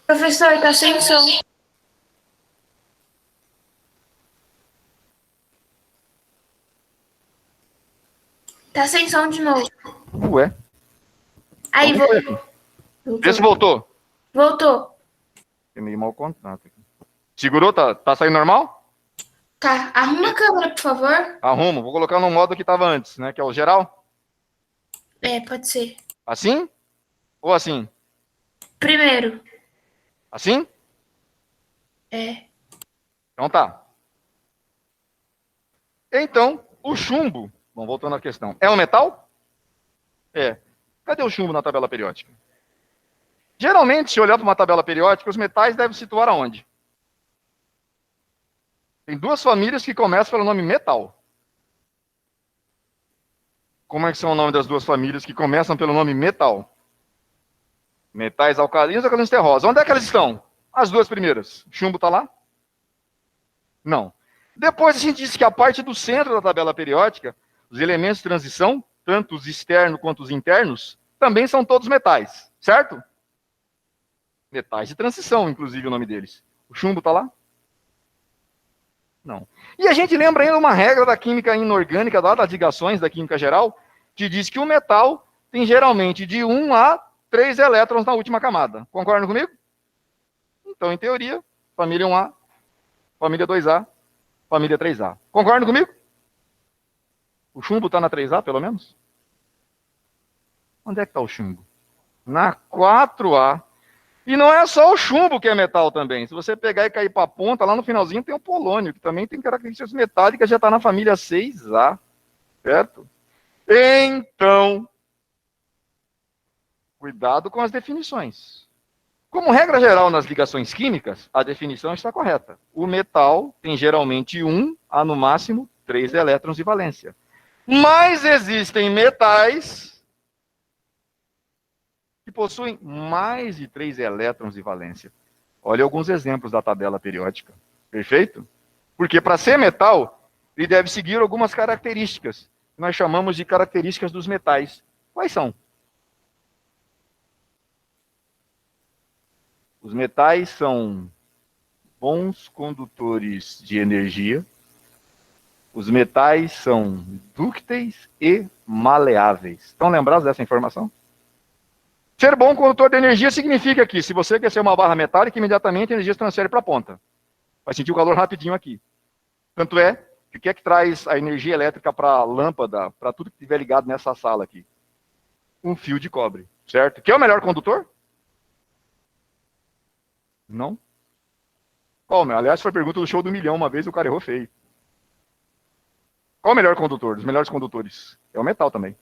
Professor, tá sem som. Tá sem som de novo. Ué. Aí, Então, voltou. vê se voltou. Voltou. Tem meio mau contato aqui. Segurou? Tá saindo normal? Tá. Arruma a câmera, por favor. Arrumo. Vou colocar no modo que estava antes, né? Que é o geral. É, pode ser. Assim? Ou assim? Primeiro. Assim? É. Então tá. Então, o chumbo, vamos voltando à questão, é um metal? É. Cadê o chumbo na tabela periódica? Geralmente, se olhar para uma tabela periódica, os metais devem situar aonde? Tem duas famílias que começam pelo nome metal. Como é que são o nome das duas famílias que começam pelo nome metal? Metais alcalinos e alcalinos terrosos. Onde é que elas estão? As duas primeiras. O chumbo está lá? Não. Depois a gente disse que a parte do centro da tabela periódica, os elementos de transição, tanto os externos quanto os internos, também são todos metais, certo? Metais de transição, inclusive o nome deles. O chumbo está lá? Não. E a gente lembra ainda uma regra da química inorgânica, lá das ligações da química geral, que diz que o metal tem geralmente de 1 a 3 elétrons na última camada. Concordam comigo? Então, em teoria, família 1A, família 2A, família 3A. Concordam comigo? O chumbo está na 3A, pelo menos? Onde é que está o chumbo? Na 4A. E não é só o chumbo que é metal também. Se você pegar e cair para a ponta, lá no finalzinho tem o polônio, que também tem características metálicas, já está na família 6A. Certo? Então, cuidado com as definições. Como regra geral nas ligações químicas, a definição está correta. O metal tem geralmente 1 a, no máximo, 3 elétrons de valência. Mas existem metais que possuem mais de 3 elétrons de valência. Olha alguns exemplos da tabela periódica. Perfeito? Porque para ser metal, ele deve seguir algumas características. Nós chamamos de características dos metais. Quais são? Os metais são bons condutores de energia. Os metais são dúcteis e maleáveis. Estão lembrados dessa informação? Ser bom condutor de energia significa que, se você quer ser uma barra metálica, imediatamente a energia se transfere para a ponta. Vai sentir o calor rapidinho aqui. Tanto é que o que é que traz a energia elétrica para a lâmpada, para tudo que estiver ligado nessa sala aqui? Um fio de cobre, certo? Que é o melhor condutor? Não. Qual? Aliás, foi pergunta do show do milhão uma vez e o cara errou feio. Qual o melhor condutor? Dos melhores condutores? É o metal também.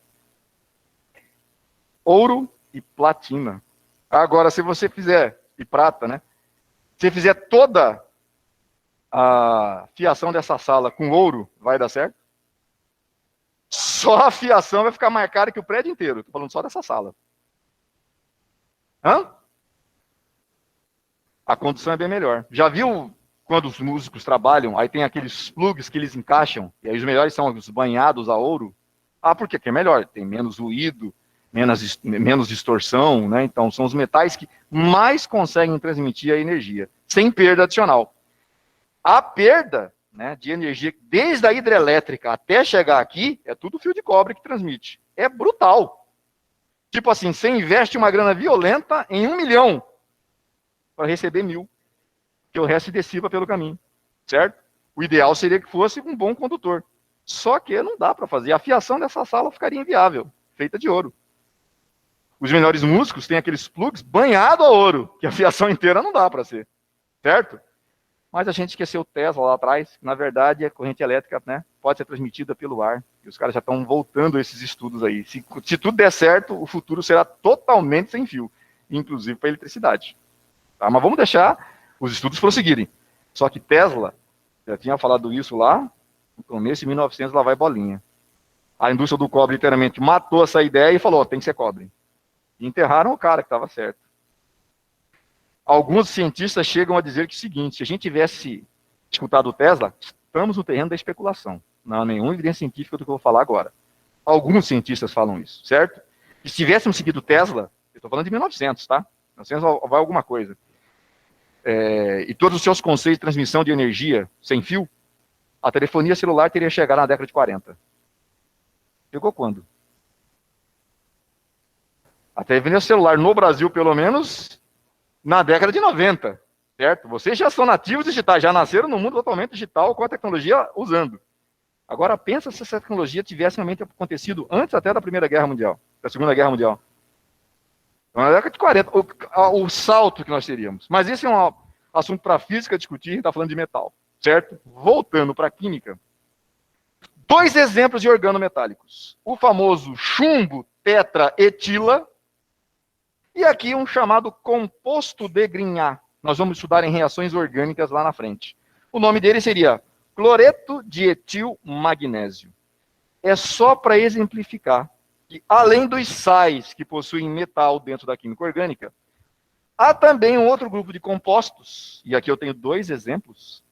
Ouro e platina. Agora, se você fizer, e prata, né? Se fizer toda a fiação dessa sala com ouro, vai dar certo? Só a fiação vai ficar mais cara que o prédio inteiro. Estou falando só dessa sala. Hã? A condução é bem melhor. Já viu quando os músicos trabalham, aí tem aqueles plugs que eles encaixam, e aí os melhores são os banhados a ouro? Ah, por quê? Porque é melhor, tem menos ruído, menos distorção, né? Então são os metais que mais conseguem transmitir a energia, sem perda adicional. A perda, né, de energia, desde a hidrelétrica até chegar aqui, é tudo fio de cobre que transmite. É brutal. Tipo assim, você investe uma grana violenta em 1 milhão para receber 1.000, que o resto se dissipa pelo caminho, certo? O ideal seria que fosse um bom condutor. Só que não dá para fazer. A fiação dessa sala ficaria inviável, feita de ouro. Os melhores músicos têm aqueles plugs banhados a ouro, que a fiação inteira não dá para ser, certo? Mas a gente esqueceu o Tesla lá atrás, que na verdade a corrente elétrica, né, pode ser transmitida pelo ar. E os caras já estão voltando a esses estudos aí. Se tudo der certo, o futuro será totalmente sem fio, inclusive para eletricidade. Tá? Mas vamos deixar os estudos prosseguirem. Só que Tesla, já tinha falado isso lá, no começo de 1900, lá vai bolinha. A indústria do cobre literalmente matou essa ideia e falou, tem que ser cobre. E enterraram o cara que estava certo. Alguns cientistas chegam a dizer que é o seguinte, se a gente tivesse escutado o Tesla, estamos no terreno da especulação. Não há nenhuma evidência científica do que eu vou falar agora. Alguns cientistas falam isso, certo? E se tivéssemos seguido o Tesla, eu estou falando de 1900, tá? 1900 vai alguma coisa. e todos os seus conceitos de transmissão de energia sem fio, a telefonia celular teria chegado na década de 40. Chegou quando? A telefonia celular no Brasil, pelo menos, na década de 90, certo? Vocês já são nativos digitais, já nasceram no mundo totalmente digital com a tecnologia usando. Agora, pensa se essa tecnologia tivesse realmente acontecido antes até da Primeira Guerra Mundial, da Segunda Guerra Mundial. Então, na década de 40, o salto que nós teríamos. Mas esse é um assunto para a física discutir, a gente está falando de metal, certo? Voltando para a química. 2 exemplos de organometálicos. O famoso chumbo tetraetila e aqui um chamado composto de Grignard. Nós vamos estudar em reações orgânicas lá na frente. O nome dele seria cloreto de etil magnésio. É só para exemplificar que, além dos sais que possuem metal dentro da química orgânica, há também um outro grupo de compostos, e aqui eu tenho 2 exemplos,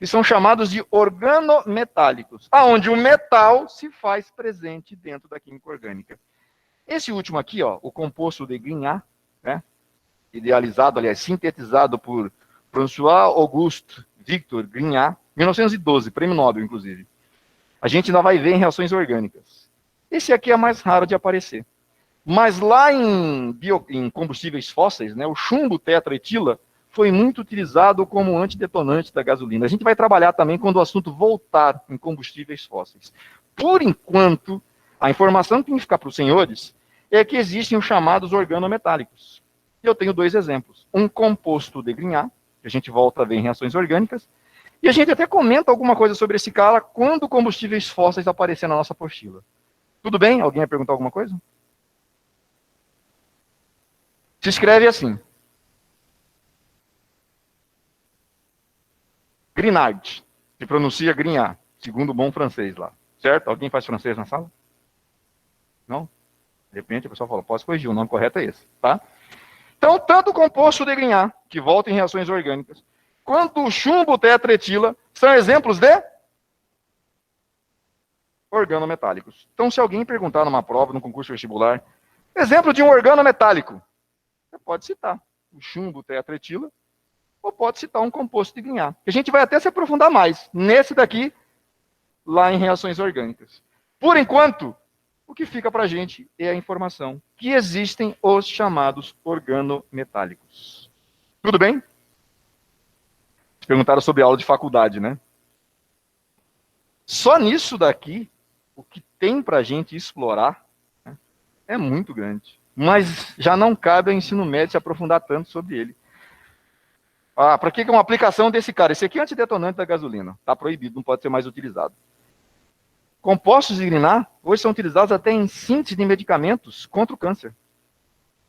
que são chamados de organometálicos, aonde o metal se faz presente dentro da química orgânica. Esse último aqui, ó, o composto de Grignard, né, idealizado, aliás, sintetizado por François Auguste Victor Grignard, 1912, prêmio Nobel, inclusive. A gente ainda vai ver em reações orgânicas. Esse aqui é mais raro de aparecer. Mas lá em combustíveis fósseis, né, o chumbo tetraetila foi muito utilizado como antidetonante da gasolina. A gente vai trabalhar também quando o assunto voltar em combustíveis fósseis. Por enquanto, a informação que tem que ficar para os senhores é que existem os chamados organometálicos. Eu tenho 2 exemplos. Um composto de Grignard, que a gente volta a ver em reações orgânicas, e a gente até comenta alguma coisa sobre esse cara quando combustíveis fósseis aparecer na nossa apostila. Tudo bem? Alguém vai perguntar alguma coisa? Se escreve assim. Grignard. Se pronuncia Grignard, segundo o bom francês lá. Certo? Alguém faz francês na sala? Não? De repente a pessoa fala, posso corrigir, o nome correto é esse. Tá? Então, tanto o composto de Grignard, que volta em reações orgânicas, quanto o chumbo tetraetila, são exemplos de organometálicos. Então, se alguém perguntar numa prova, num concurso vestibular, exemplo de um organometálico, você pode citar o chumbo tetraetila, ou pode citar um composto de Grignard. A gente vai até se aprofundar mais nesse daqui, lá em reações orgânicas. Por enquanto, o que fica para a gente é a informação que existem os chamados organometálicos. Tudo bem? Perguntaram sobre aula de faculdade, né? Só nisso daqui, o que tem para a gente explorar, né, é muito grande. Mas já não cabe ao ensino médio se aprofundar tanto sobre ele. Para que é uma aplicação desse cara? Esse aqui é antidetonante da gasolina. Está proibido, não pode ser mais utilizado. Compostos de Grignard hoje são utilizados até em síntese de medicamentos contra o câncer.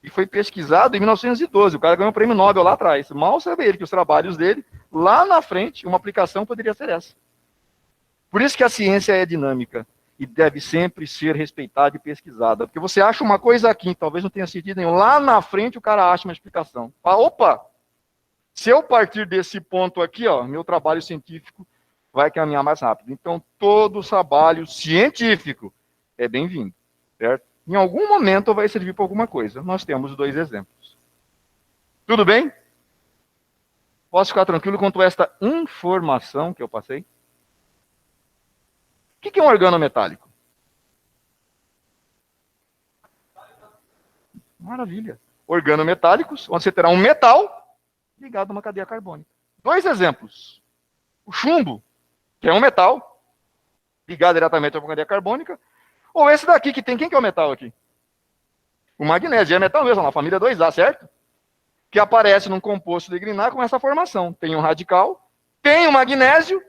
E foi pesquisado em 1912. O cara ganhou o prêmio Nobel lá atrás. Mal sabe ele que os trabalhos dele, lá na frente, uma aplicação poderia ser essa. Por isso que a ciência é dinâmica e deve sempre ser respeitada e pesquisada. Porque você acha uma coisa aqui, talvez não tenha sentido nenhum. Lá na frente o cara acha uma explicação. Opa! Se eu partir desse ponto aqui, ó, meu trabalho científico vai caminhar mais rápido. Então, todo trabalho científico é bem-vindo, certo? Em algum momento vai servir para alguma coisa. Nós temos 2 exemplos. Tudo bem? Posso ficar tranquilo quanto a esta informação que eu passei? O que é um organometálico? Maravilha. Organometálicos, onde você terá um metal ligado a uma cadeia carbônica. 2 exemplos. O chumbo, que é um metal ligado diretamente a uma cadeia carbônica, ou esse daqui que tem, quem que é o metal aqui? O magnésio, é metal mesmo, na família 2A, certo? Que aparece num composto de Grignard com essa formação. Tem um radical, tem um magnésio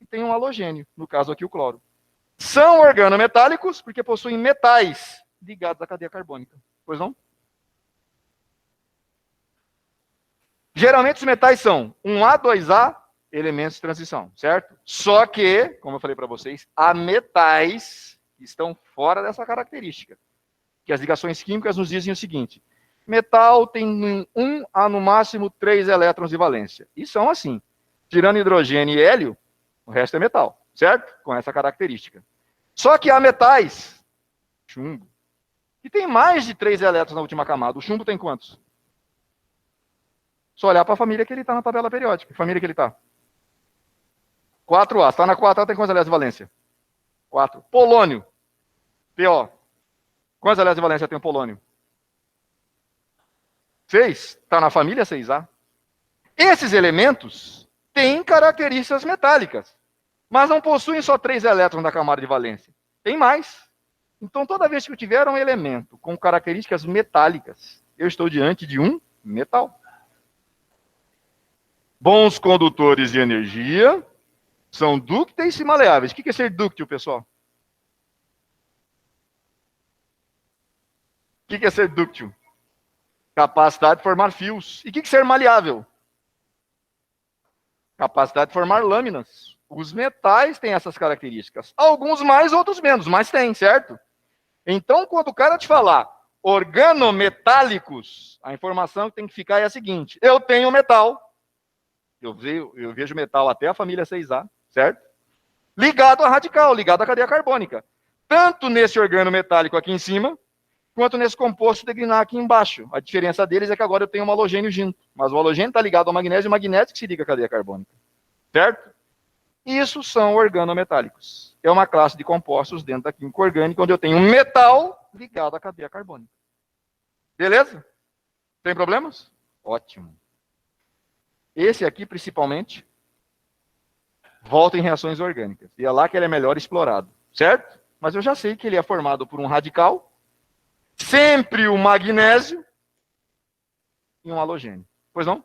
e tem um halogênio, no caso aqui o cloro. São organometálicos porque possuem metais ligados à cadeia carbônica. Pois não? Geralmente os metais são 1A, 2A, elementos de transição, certo? Só que, como eu falei para vocês, há metais que estão fora dessa característica. Que as ligações químicas nos dizem o seguinte: metal tem 1 a no máximo 3 elétrons de valência. E são assim. Tirando hidrogênio e hélio, o resto é metal, certo? Com essa característica. Só que há metais, chumbo, que tem mais de 3 elétrons na última camada. O chumbo tem quantos? Só olhar para a família que ele está na tabela periódica. Que família que ele está? 4A. Está na 4A, tem quantas aliás de valência? 4. Polônio. PO. Quantas aliás de valência tem o polônio? 6. Está na família 6A. Esses elementos têm características metálicas, mas não possuem só 3 elétrons na camada de valência. Tem mais. Então, toda vez que eu tiver um elemento com características metálicas, eu estou diante de um metal. Bons condutores de energia são dúcteis e maleáveis. O que é ser dúctil, pessoal? O que é ser dúctil? Capacidade de formar fios. E o que é ser maleável? Capacidade de formar lâminas. Os metais têm essas características. Alguns mais, outros menos, mas tem, certo? Então, quando o cara te falar organometálicos, a informação que tem que ficar é a seguinte: eu tenho metal, eu vejo metal até a família 6A, certo? Ligado à radical, ligado à cadeia carbônica. Tanto nesse organometálico aqui em cima, quanto nesse composto de Grignard aqui embaixo. A diferença deles é que agora eu tenho um halogênio junto, mas o halogênio está ligado ao magnésio, e o magnésio que se liga à cadeia carbônica, certo? Isso são organometálicos. É uma classe de compostos dentro da química orgânica, onde eu tenho um metal ligado à cadeia carbônica. Beleza? Tem problemas? Ótimo. Esse aqui, principalmente, volta em reações orgânicas. E é lá que ele é melhor explorado, certo? Mas eu já sei que ele é formado por um radical, sempre o magnésio e um halogênio. Pois não?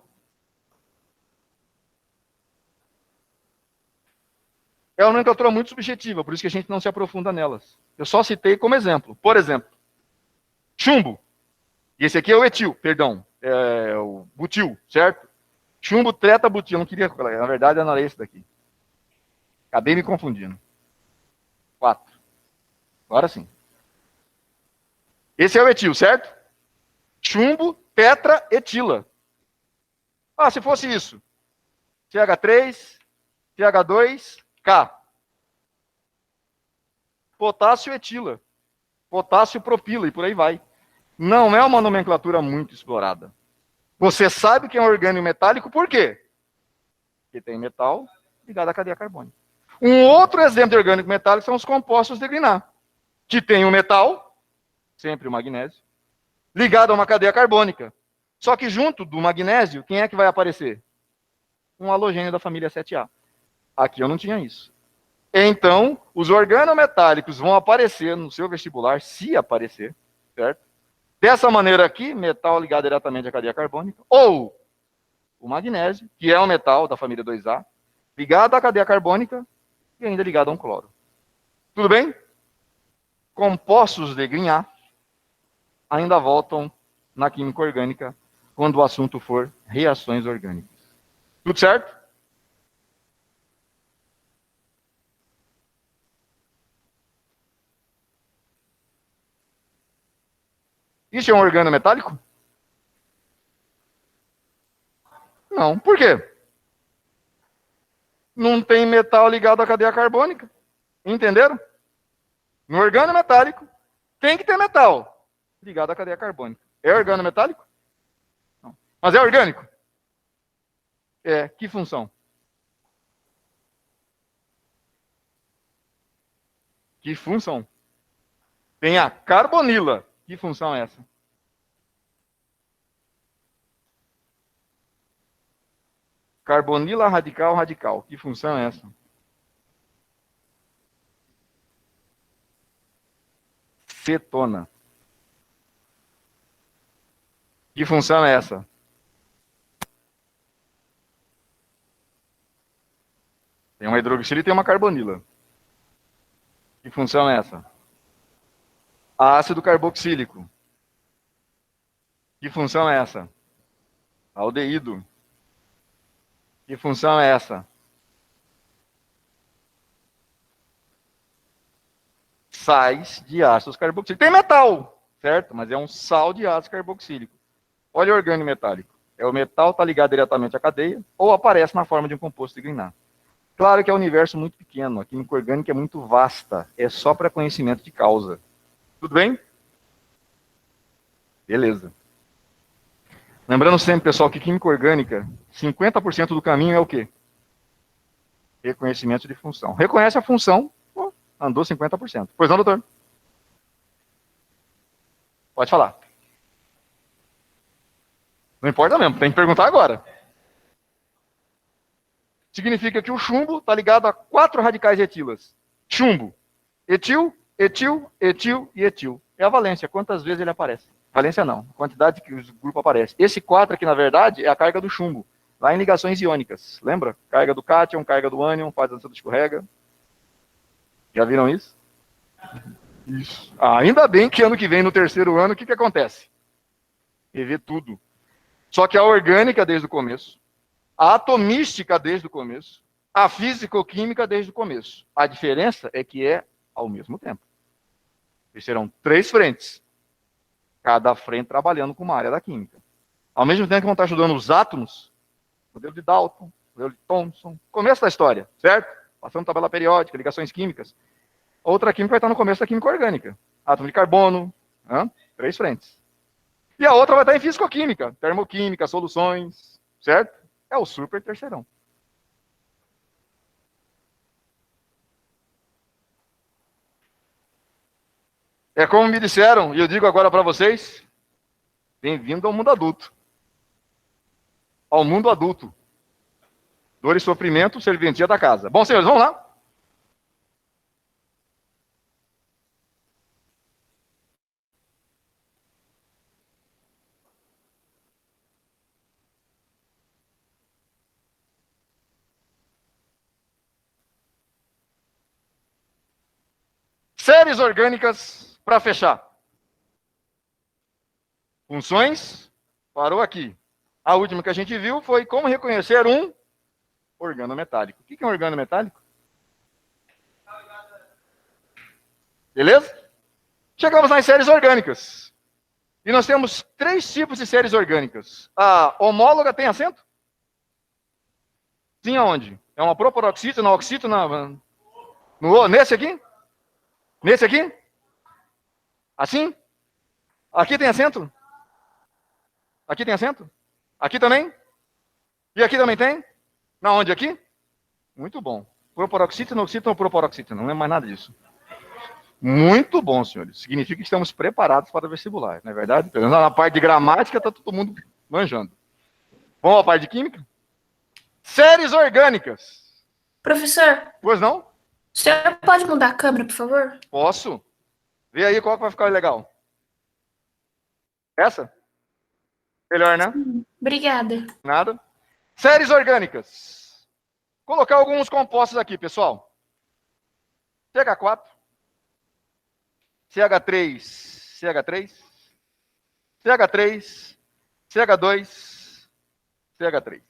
É uma nomenclatura muito subjetiva, por isso que a gente não se aprofunda nelas. Eu só citei como exemplo. Por exemplo, chumbo. E esse aqui é o etil, perdão. É o butil, certo? Chumbo tretabutil. Eu não queria. Na verdade, não era esse daqui. Acabei me confundindo. 4. Agora sim. Esse é o etil, certo? Chumbo tetraetila. Ah, se fosse isso. CH3, CH2, K. Potássio etila. Potássio propila e por aí vai. Não é uma nomenclatura muito explorada. Você sabe que é um orgânico metálico por quê? Porque tem metal ligado à cadeia carbônica. Um outro exemplo de orgânico metálico são os compostos de Grignard, que tem um metal, sempre o magnésio, ligado a uma cadeia carbônica. Só que junto do magnésio, quem é que vai aparecer? Um halogênio da família 7A. Aqui eu não tinha isso. Então, os organometálicos vão aparecer no seu vestibular, se aparecer, certo? Dessa maneira aqui, metal ligado diretamente à cadeia carbônica, ou o magnésio, que é um metal da família 2A, ligado à cadeia carbônica e ainda ligado a um cloro. Tudo bem? Compostos de Grignard ainda voltam na química orgânica quando o assunto for reações orgânicas. Tudo certo? Isso é um organometálico? Não. Por quê? Não tem metal ligado à cadeia carbônica. Entenderam? No organometálico, tem que ter metal ligado à cadeia carbônica. É organometálico? Não. Mas é orgânico? É. Que função? Que função? Tem a carbonila. Que função é essa? Carbonila radical, radical. Que função é essa? Cetona. Que função é essa? Tem uma hidroxila e tem uma carbonila. Que função é essa? Ácido carboxílico. Que função é essa? Aldeído. Que função é essa? Sais de ácidos carboxílicos. Tem metal, certo? Mas é um sal de ácido carboxílico. Olha o orgânico metálico. É o metal está ligado diretamente à cadeia ou aparece na forma de um composto de Grignard. Claro que é um universo muito pequeno. A química orgânica é muito vasta. É só para conhecimento de causa. Tudo bem? Beleza. Lembrando sempre, pessoal, que química orgânica, 50% do caminho é o quê? Reconhecimento de função. Reconhece a função, pô, andou 50%. Pois não, doutor? Pode falar. Não importa mesmo, tem que perguntar agora. Significa que o chumbo está ligado a 4 radicais etilas. Chumbo, etil, etil, etil e etil. É a valência, quantas vezes ele aparece. Valência não, a quantidade que o grupo aparece. Esse 4 aqui, na verdade, é a carga do chumbo, lá em ligações iônicas. Lembra? Carga do cátion, carga do ânion, faz a dança do escorrega. Já viram isso? Isso. Ainda bem que ano que vem, no terceiro ano, o que acontece? Rever tudo. Só que a orgânica desde o começo, a atomística desde o começo, a físico-química desde o começo. A diferença é que é ao mesmo tempo. E serão 3 frentes, cada frente trabalhando com uma área da química. Ao mesmo tempo que vão estar estudando os átomos, modelo de Dalton, modelo de Thomson, começo da história, certo? Passando tabela periódica, ligações químicas. Outra química vai estar no começo da química orgânica. Átomo de carbono, 3 frentes. E a outra vai estar em físico-química, termoquímica, soluções, certo? É o super terceirão. É como me disseram, e eu digo agora para vocês, bem-vindo ao mundo adulto. Ao mundo adulto. Dor e sofrimento, serventia da casa. Bom, senhores, vamos lá? Séries orgânicas para fechar. Funções, parou aqui. A última que a gente viu foi como reconhecer um organometálico. O que é um organometálico? Beleza? Chegamos nas séries orgânicas. E nós temos 3 tipos de séries orgânicas. A homóloga tem acento? Sim, aonde? É uma proparoxítona, oxítona, nesse aqui? Nesse aqui? Assim? Aqui tem acento? Aqui tem acento? Aqui também? E aqui também tem? Na onde? Aqui? Muito bom. Proparoxítona, oxítona ou proparoxítona? Não é mais nada disso. Muito bom, senhores. Significa que estamos preparados para o vestibular, não é verdade? Pelo menos na parte de gramática está todo mundo manjando. Vamos à parte de química? Séries orgânicas. Professor, Pois não? o senhor pode mudar a câmera, por favor? Posso. Vê aí qual que vai ficar legal. Essa? Melhor, né? Obrigada. Nada. Séries orgânicas. Vou colocar alguns compostos aqui, pessoal. CH4, CH3, CH3, CH3, CH2, CH3.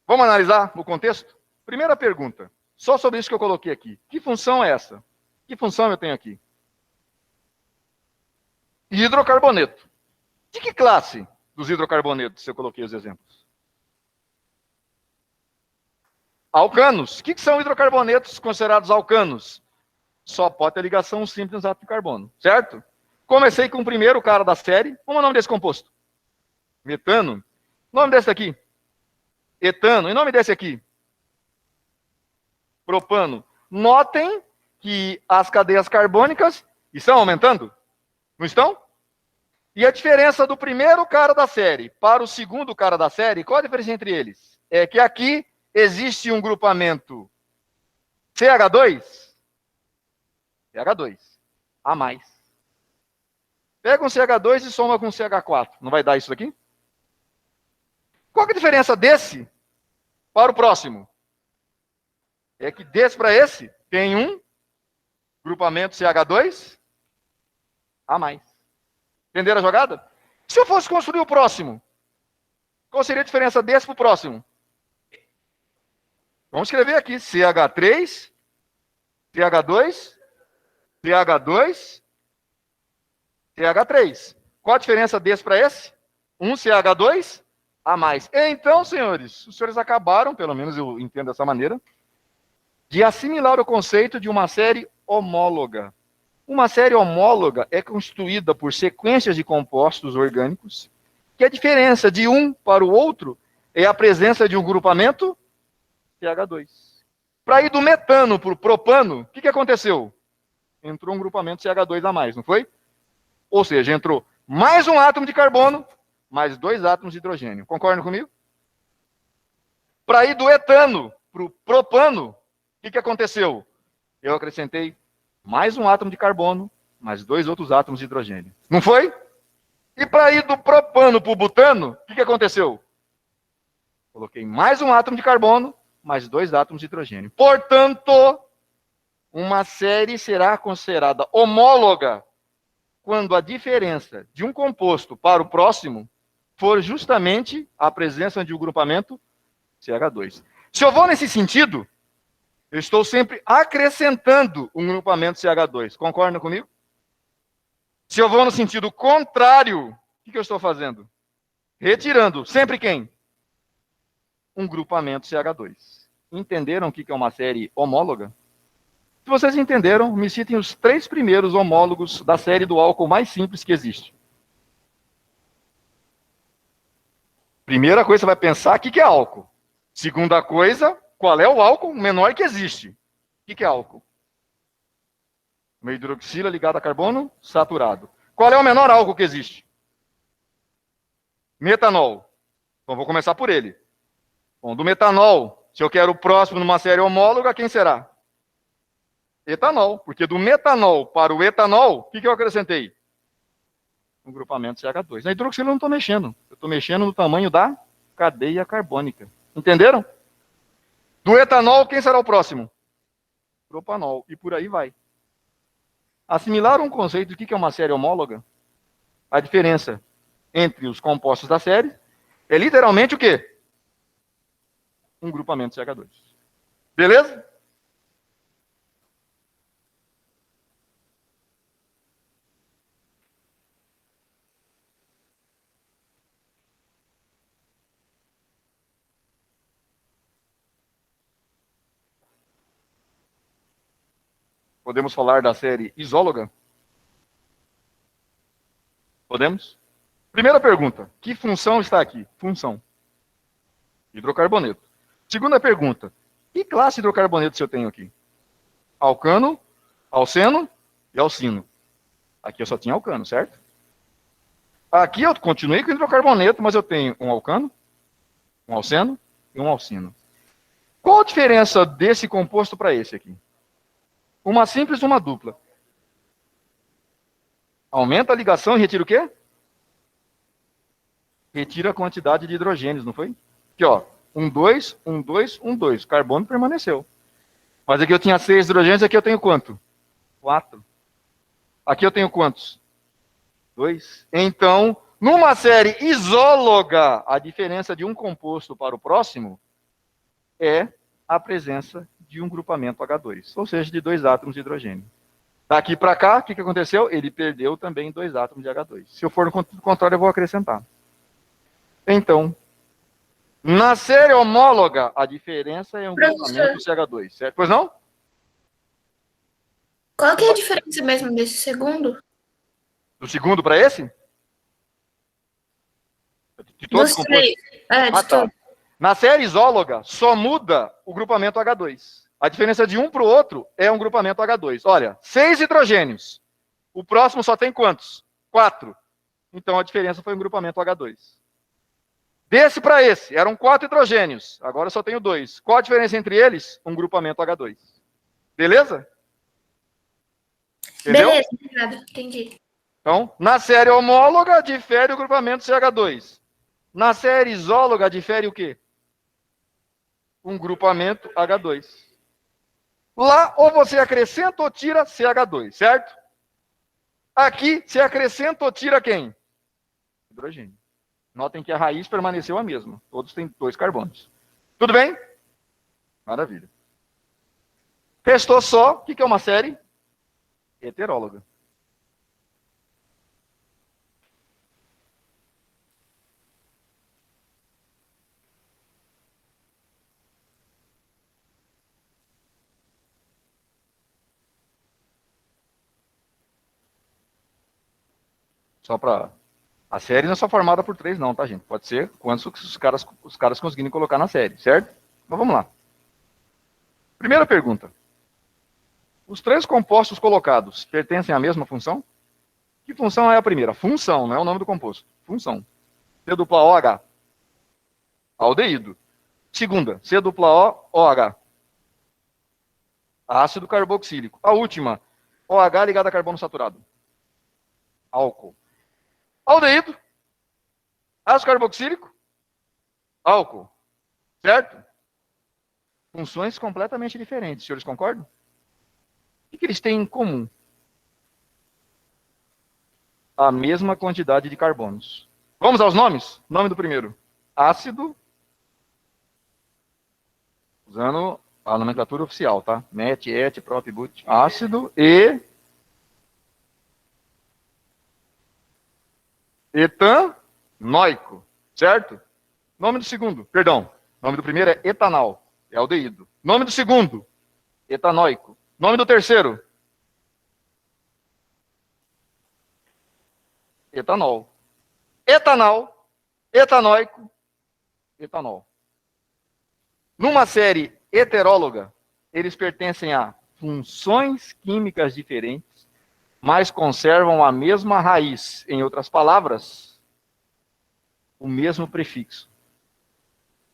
Vamos analisar o contexto? Primeira pergunta, só sobre isso que eu coloquei aqui. Que função é essa? Que função eu tenho aqui? Hidrocarboneto. De que classe dos hidrocarbonetos eu coloquei os exemplos? Alcanos. O que são hidrocarbonetos considerados alcanos? Só pode ter ligação simples no átomo de carbono, certo? Comecei com o primeiro cara da série. Como é o nome desse composto? Metano. O nome desse aqui? Etano. E o nome desse aqui? Propano. Notem que as cadeias carbônicas estão aumentando. Não estão? E a diferença do primeiro cara da série para o segundo cara da série, qual a diferença entre eles? É que aqui existe um grupamento CH2, CH2, a mais. Pega um CH2 e soma com um CH4. Não vai dar isso aqui? Qual que é a diferença desse para o próximo? É que desse para esse tem um grupamento CH2 a mais. Entenderam a jogada? Se eu fosse construir o próximo, qual seria a diferença desse para o próximo? Vamos escrever aqui, CH3, CH2, CH2, CH3. Qual a diferença desse para esse? Um CH2 a mais. Então, senhores, os senhores acabaram, pelo menos eu entendo dessa maneira, de assimilar o conceito de uma série homóloga. Uma série homóloga é constituída por sequências de compostos orgânicos que a diferença de um para o outro é a presença de um grupamento CH2. Para ir do metano para o propano, o que aconteceu? Entrou um grupamento CH2 a mais, não foi? Ou seja, entrou mais um átomo de carbono, mais 2 átomos de hidrogênio. Concordam comigo? Para ir do etano para o propano, o que aconteceu? Eu acrescentei mais um átomo de carbono, mais 2 outros átomos de hidrogênio. Não foi? E para ir do propano para o butano, o que aconteceu? Coloquei mais um átomo de carbono, mais 2 átomos de hidrogênio. Portanto, uma série será considerada homóloga quando a diferença de um composto para o próximo for justamente a presença de um grupamento CH2. Se eu vou nesse sentido, eu estou sempre acrescentando um grupamento CH2. Concordam comigo? Se eu vou no sentido contrário, o que eu estou fazendo? Retirando sempre quem? Um grupamento CH2. Entenderam o que é uma série homóloga? Se vocês entenderam, me citem os 3 primeiros homólogos da série do álcool mais simples que existe. Primeira coisa, você vai pensar o que é álcool. Segunda coisa, qual é o álcool menor que existe? O que é álcool? Uma hidroxila ligada a carbono saturado. Qual é o menor álcool que existe? Metanol. Então vou começar por ele. Bom, do metanol, se eu quero o próximo numa série homóloga, quem será? Etanol. Porque do metanol para o etanol, o que eu acrescentei? Um grupamento CH2. Na hidroxila eu não estou mexendo. Eu estou mexendo no tamanho da cadeia carbônica. Entenderam? Do etanol, quem será o próximo? Propanol. E por aí vai. Assimilaram um conceito do que é uma série homóloga? A diferença entre os compostos da série é literalmente o quê? Um grupamento CH2. Beleza? Podemos falar da série isóloga? Podemos? Primeira pergunta. Que função está aqui? Função. Hidrocarboneto. Segunda pergunta. Que classe de hidrocarbonetos eu tenho aqui? Alcano, alceno e alcino. Aqui eu só tinha alcano, certo? Aqui eu continuei com hidrocarboneto, mas eu tenho um alcano, um alceno e um alcino. Qual a diferença desse composto para esse aqui? Uma simples e uma dupla. Aumenta a ligação e retira o quê? Retira a quantidade de hidrogênios, não foi? Aqui, ó. 1, 2, 1, 2, 1, 2. O carbono permaneceu. Mas aqui eu tinha 6 hidrogênios, aqui eu tenho quanto? 4. Aqui eu tenho quantos? 2. Então, numa série isóloga, a diferença de um composto para o próximo é a presença de um grupamento H2, ou seja, de 2 átomos de hidrogênio. Daqui para cá, o que aconteceu? Ele perdeu também 2 átomos de H2. Se eu for no contrário, eu vou acrescentar. Então, na série homóloga, a diferença é um grupamento CH2, certo? Pois não? Qual que é a diferença mesmo desse segundo? Do segundo para esse? De todos os Dos compostos? 3. De Tá. tudo. Na série isóloga, só muda o grupamento H2. A diferença de um para o outro é um grupamento H2. Olha, 6 hidrogênios. O próximo só tem quantos? 4. Então a diferença foi um grupamento H2. Desse para esse, eram 4 hidrogênios. Agora só tenho 2. Qual a diferença entre eles? Um grupamento H2. Beleza? Entendeu? Beleza, obrigada. Entendi. Então, na série homóloga, difere o grupamento CH2. Na série isóloga, difere o quê? Um grupamento H2. Lá, ou você acrescenta ou tira CH2, certo? Aqui, você acrescenta ou tira quem? Hidrogênio. Notem que a raiz permaneceu a mesma. Todos têm 2 carbonos. Tudo bem? Maravilha. Restou só, o que é uma série? Heteróloga. Só para A série não é só formada por 3 não, tá, gente? Pode ser quantos os caras conseguirem colocar na série, certo? Então vamos lá. Primeira pergunta. Os 3 compostos colocados pertencem à mesma função? Que função é a primeira? Função, não é o nome do composto. Função. C dupla OH. Aldeído. Segunda, C dupla OH. Ácido carboxílico. A última, OH ligado a carbono saturado. Álcool. Aldeído. Ácido carboxílico. Álcool. Certo? Funções completamente diferentes. Os senhores concordam? O que eles têm em comum? A mesma quantidade de carbonos. Vamos aos nomes? Nome do primeiro. Ácido. Usando a nomenclatura oficial, tá? Met, et, prop, but. Ácido e... etanóico. Certo? Nome do segundo. Perdão. Nome do primeiro é etanol. É aldeído. Nome do segundo. Etanóico. Nome do terceiro. Etanol. Etanol. Etanóico. Etanol. Numa série heteróloga, eles pertencem a funções químicas diferentes, mas conservam a mesma raiz. Em outras palavras, o mesmo prefixo.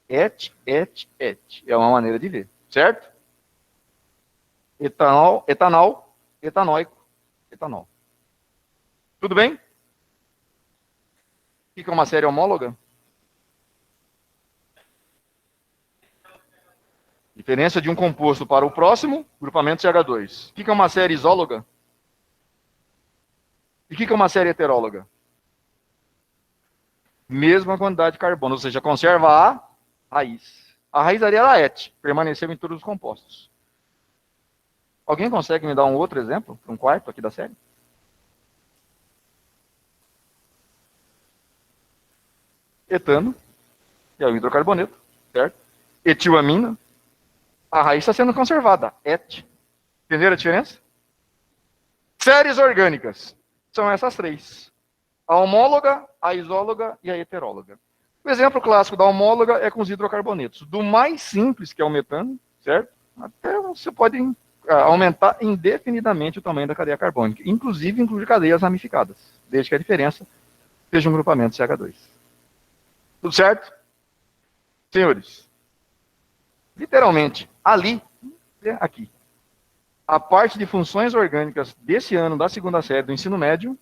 Et, et, et. É uma maneira de ver, certo? Etanol, etanol, etanóico, etanol. Tudo bem? O que é uma série homóloga? Diferença de um composto para o próximo, grupamento CH2. O que é uma série isóloga? E o que é uma série heteróloga? Mesma quantidade de carbono, ou seja, conserva a raiz. A raiz ali era et, permaneceu em todos os compostos. Alguém consegue me dar um outro exemplo? Um quarto aqui da série? Etano, que é o hidrocarboneto, certo? Etilamina, a raiz está sendo conservada, et. Entenderam a diferença? Séries orgânicas são essas 3. A homóloga, a isóloga e a heteróloga. O exemplo clássico da homóloga é com os hidrocarbonetos. Do mais simples, que é o metano, certo? Até você pode aumentar indefinidamente o tamanho da cadeia carbônica, inclusive incluir cadeias ramificadas, desde que a diferença seja um grupamento CH2. Tudo certo? Senhores, literalmente, ali, aqui, a parte de funções orgânicas desse ano, da segunda série do ensino médio,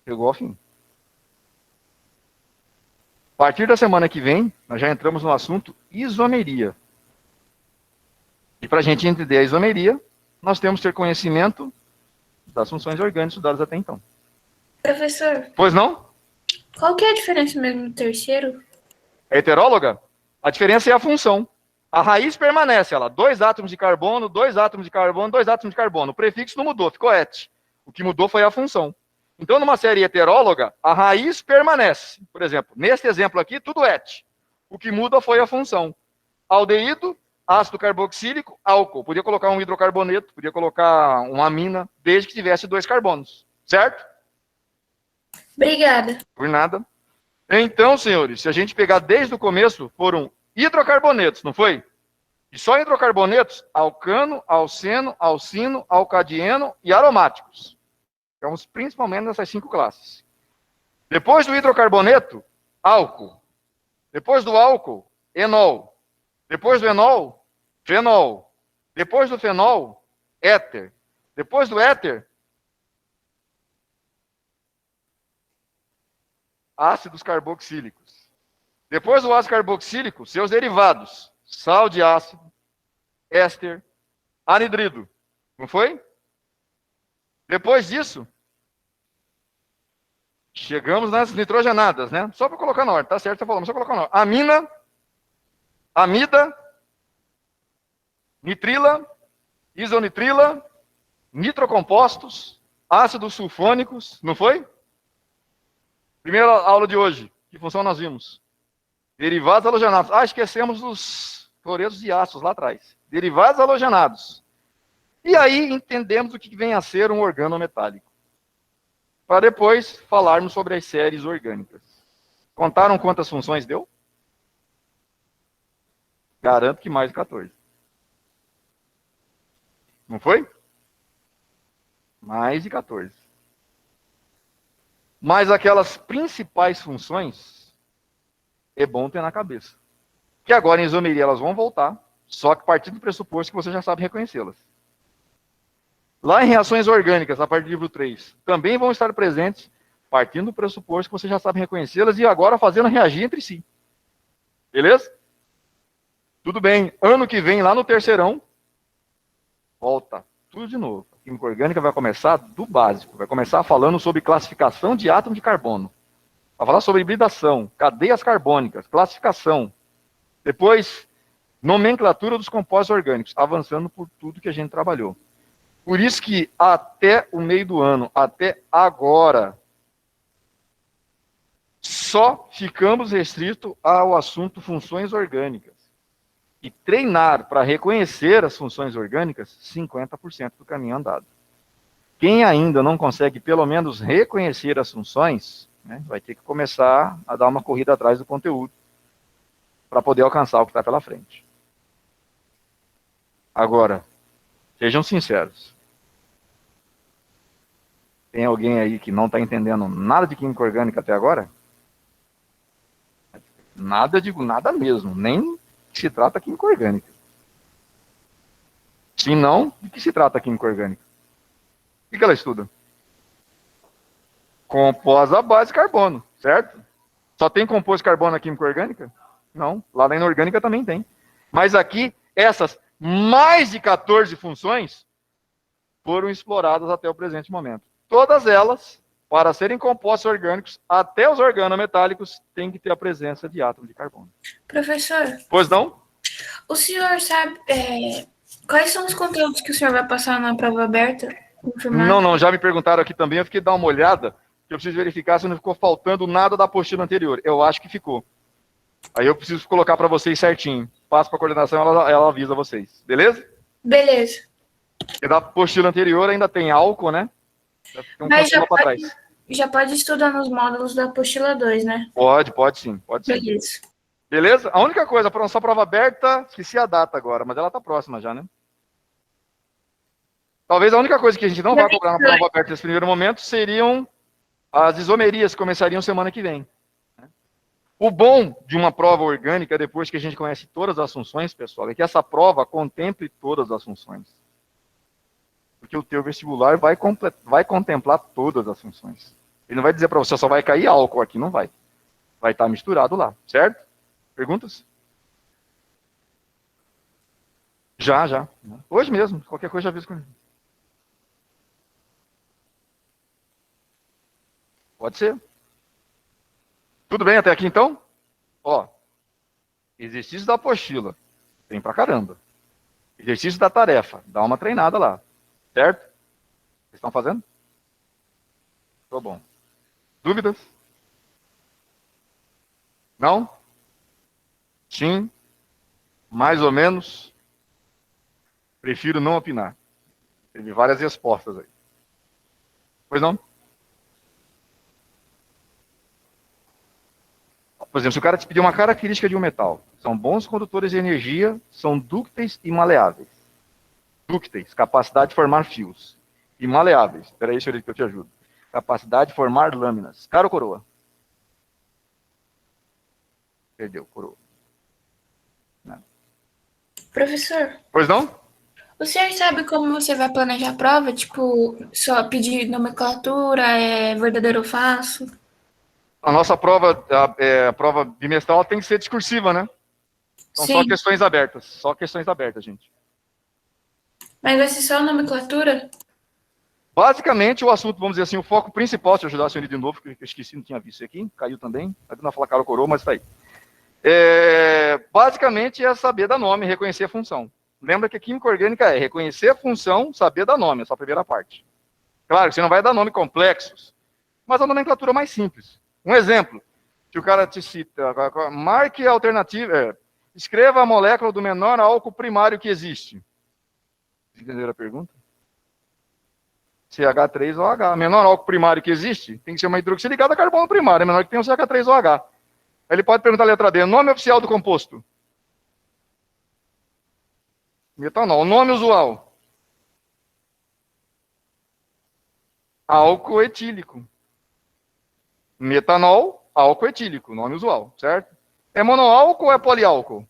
chegou ao fim. A partir da semana que vem, nós já entramos no assunto isomeria. E para a gente entender a isomeria, nós temos que ter conhecimento das funções orgânicas estudadas até então. Professor, Pois não? qual que é a diferença mesmo do terceiro? É heteróloga? A diferença é a função. A raiz permanece, ela, 2 átomos de carbono, 2 átomos de carbono, 2 átomos de carbono. O prefixo não mudou, ficou et. O que mudou foi a função. Então, numa série heteróloga, a raiz permanece. Por exemplo, nesse exemplo aqui, tudo et. O que muda foi a função. Aldeído, ácido carboxílico, álcool. Podia colocar um hidrocarboneto, podia colocar uma amina, desde que tivesse 2 carbonos. Certo? Obrigada. Por nada. Então, senhores, se a gente pegar desde o começo, foram hidrocarbonetos, não foi? E só hidrocarbonetos, alcano, alceno, alcino, alcadieno e aromáticos. Ficamos principalmente nessas 5 classes. Depois do hidrocarboneto, álcool. Depois do álcool, enol. Depois do enol, fenol. Depois do fenol, éter. Depois do éter, ácidos carboxílicos. Depois do ácido carboxílico, seus derivados. Sal de ácido, éster, anidrido. Não foi? Depois disso, chegamos nas nitrogenadas, né? Só para colocar na ordem, tá certo? Você falou, mas só colocar na ordem. Amina, amida, nitrila, isonitrila, nitrocompostos, ácidos sulfônicos, não foi? Primeira aula de hoje, que função nós vimos? Derivados halogenados. Esquecemos dos fluoretos de ácidos lá atrás. Derivados halogenados. E aí entendemos o que vem a ser um organometálico. para depois falarmos sobre as séries orgânicas. Contaram quantas funções deu? Garanto que mais de 14. Não foi? Mais de 14. Mas aquelas principais funções é bom ter na cabeça. Que agora em isomeria elas vão voltar, só que partindo do pressuposto que você já sabe reconhecê-las. Lá em reações orgânicas, a partir do livro 3, também vão estar presentes, partindo do pressuposto que você já sabe reconhecê-las e agora fazendo reagir entre si. Beleza? Tudo bem. Ano que vem, lá no terceirão, volta tudo de novo. A química orgânica vai começar do básico. Vai começar falando sobre classificação de átomos de carbono. Vai falar sobre hibridação, cadeias carbônicas, classificação. Depois, nomenclatura dos compostos orgânicos, avançando por tudo que a gente trabalhou. Por isso que até o meio do ano, até agora, só ficamos restritos ao assunto funções orgânicas. E treinar para reconhecer as funções orgânicas, 50% do caminho andado. Quem ainda não consegue, pelo menos, reconhecer as funções, né, vai ter que começar a dar uma corrida atrás do conteúdo para poder alcançar o que está pela frente. Agora, sejam sinceros. Tem alguém aí que não está entendendo nada de química orgânica até agora? Nada, digo nada mesmo, nem que se trata química orgânica. Se não, de que se trata química orgânica? O que ela estuda? Compostos à base de carbono, certo? Só tem composto de carbono na química orgânica? Não, lá na inorgânica também tem. Mas aqui, essas mais de 14 funções foram exploradas até o presente momento. Todas elas, para serem compostos orgânicos, até os organometálicos, têm que ter a presença de átomos de carbono. Professor, Pois não? o senhor sabe quais são os conteúdos que o senhor vai passar na prova aberta? Confirmado? Não, já me perguntaram aqui também, eu fiquei dar uma olhada, que eu preciso verificar se não ficou faltando nada da apostila anterior. Eu acho que ficou. Aí eu preciso colocar para vocês certinho. Passo para a coordenação, ela avisa vocês. Beleza? Beleza. Porque da apostila anterior ainda tem álcool, né? Tem um Mas pouquinho lá para trás. já pode estudar nos módulos da apostila 2, né? Pode sim, pode sim. Beleza. Beleza? A única coisa, para nossa prova aberta, esqueci a data agora, mas ela está próxima já, né? Talvez a única coisa que a gente não vai cobrar na prova aberta nesse primeiro momento seriam as isomerias, que começariam semana que vem. O bom de uma prova orgânica, depois que a gente conhece todas as funções, pessoal, é que essa prova contemple todas as funções. Porque o teu vestibular vai contemplar todas as funções. Ele não vai dizer para você, só vai cair álcool aqui, não vai. Vai estar misturado lá, certo? Perguntas? Já. Hoje mesmo, qualquer coisa já aviso com ele. Pode ser. Tudo bem até aqui então? Ó, exercício da apostila, tem pra caramba. Exercício da tarefa, dá uma treinada lá. Certo? Vocês estão fazendo? Tô bom. Dúvidas? Não? Sim? Mais ou menos? Prefiro não opinar. Teve várias respostas aí. Pois não? Por exemplo, se o cara te pedir uma característica de um metal, são bons condutores de energia, são dúcteis e maleáveis. Dúcteis, capacidade de formar fios. E maleáveis, espera aí, senhorita, que eu te ajudo. Capacidade de formar lâminas. Cara ou coroa? Perdeu, coroa. Não. Professor, Pois não? o senhor sabe como você vai planejar a prova? Tipo, só pedir nomenclatura, verdadeiro ou falso? A nossa prova, a prova bimestral, tem que ser discursiva, né? São Sim. só questões abertas. Só questões abertas, gente. Mas vai ser só nomenclatura? Basicamente, o assunto, vamos dizer assim, o foco principal, se eu ajudar a senhorita de novo, que eu esqueci, não tinha visto isso aqui, caiu também. Tá dando a falar cara ou coroa, mas tá aí. Basicamente é saber dar nome e reconhecer a função. Lembra que a química orgânica é reconhecer a função, saber dar nome, essa é a primeira parte. Claro que você não vai dar nome complexos, mas a nomenclatura mais simples. Um exemplo, que o cara te cita, marque a alternativa, escreva a molécula do menor álcool primário que existe. Entenderam a pergunta? CH3OH. Menor álcool primário que existe tem que ser uma hidroxila ligada a carbono primário, é menor que tem um CH3OH. Ele pode perguntar a letra D, nome oficial do composto? Metanol. Nome usual? Álcool etílico. Metanol, álcool etílico, nome usual, certo? É monoálcool ou é poliálcool?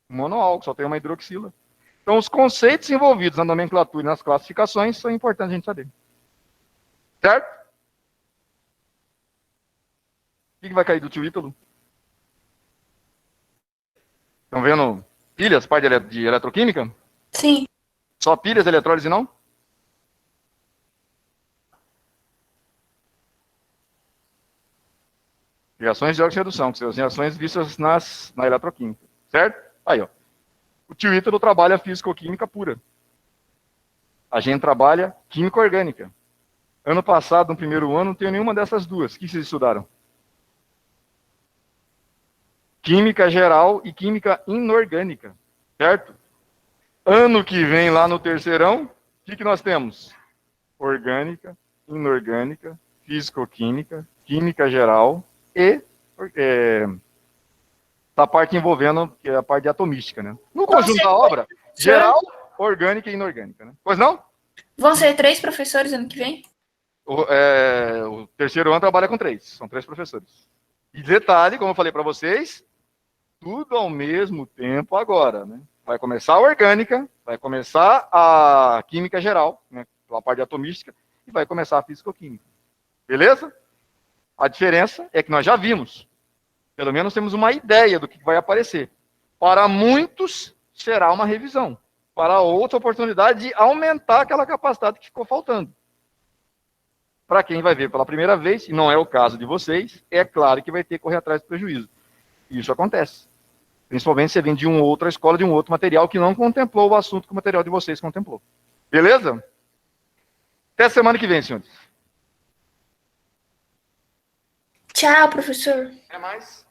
Monoálcool, só tem uma hidroxila. Então, os conceitos envolvidos na nomenclatura e nas classificações são importantes a gente saber. Certo? O que vai cair do tio Ítalo? Estão vendo pilhas, parte de eletroquímica? Sim. Só pilhas, eletrólise não? Reações de oxirredução, que são as reações vistas na eletroquímica. Certo? Aí, ó. O tio Ítalo trabalha físico-química pura. A gente trabalha química orgânica. Ano passado, no primeiro ano, não tenho nenhuma dessas duas. O que vocês estudaram? Química geral e química inorgânica. Certo? Ano que vem, lá no terceirão, o que nós temos? Orgânica, inorgânica, físico-química, química geral e a parte envolvendo que é a parte de atomística, né? No conjunto da obra, geral, orgânica e inorgânica, né? Pois não? Vão ser 3 professores ano que vem? O terceiro ano trabalha com 3, são 3 professores. E detalhe, como eu falei para vocês, tudo ao mesmo tempo agora, né? Vai começar a orgânica, vai começar a química geral, né? A parte de atomística, e vai começar a físico-química. Beleza? A diferença é que nós já vimos. Pelo menos temos uma ideia do que vai aparecer. Para muitos, será uma revisão. Para outra, oportunidade de aumentar aquela capacidade que ficou faltando. Para quem vai ver pela primeira vez, e não é o caso de vocês, é claro que vai ter que correr atrás do prejuízo. Isso acontece. Principalmente se você vem de uma outra escola, de um outro material que não contemplou o assunto que o material de vocês contemplou. Beleza? Até semana que vem, senhores. Tchau, professor. Até mais.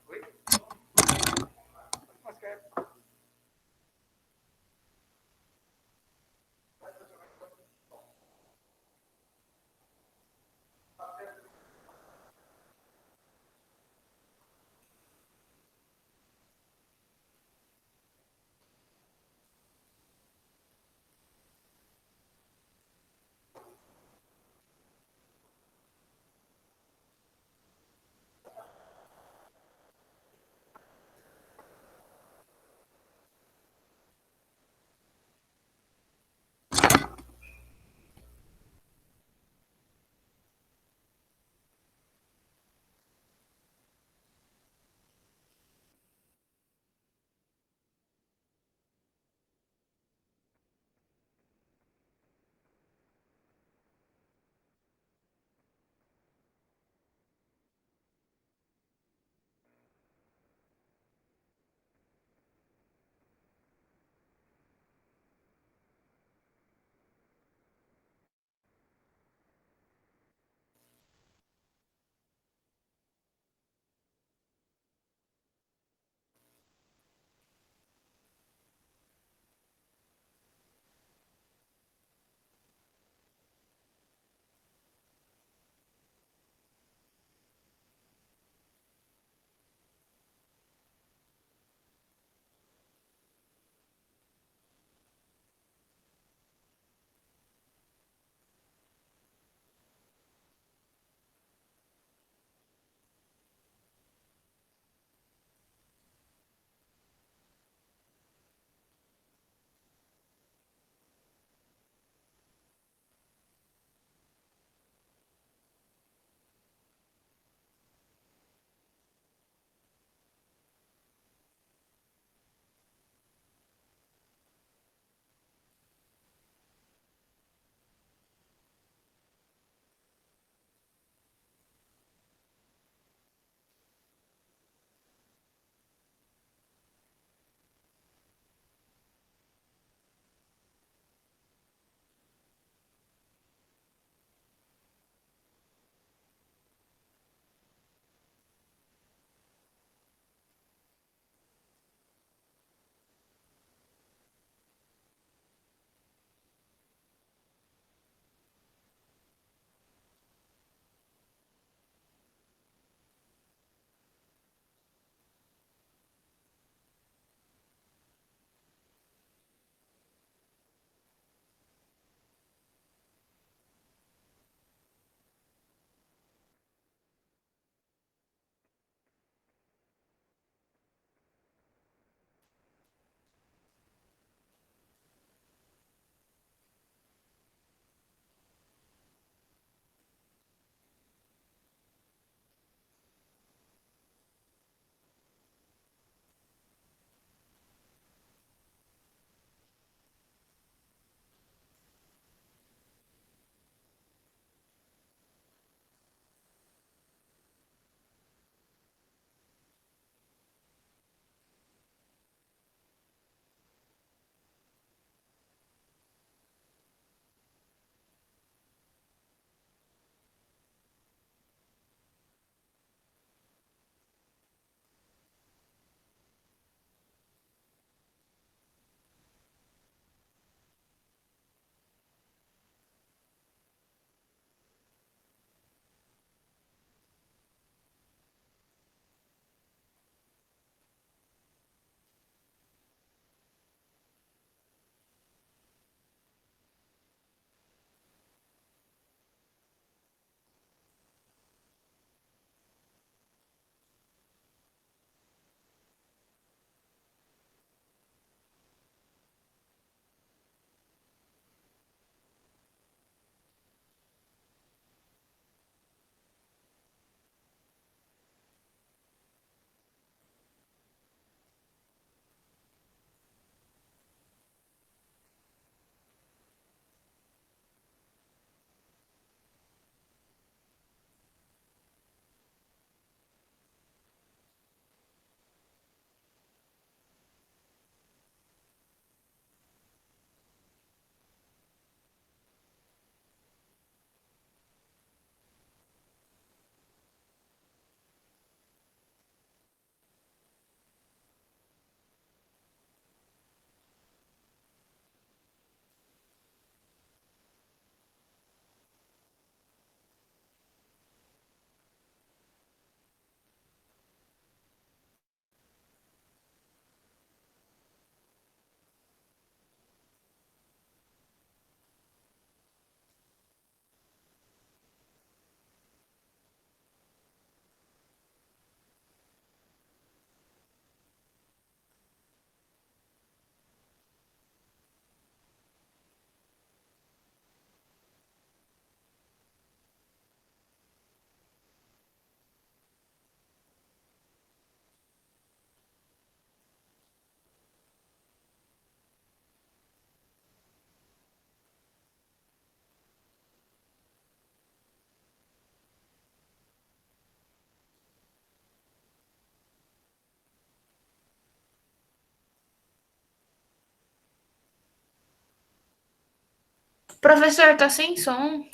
Professor, tá sem som.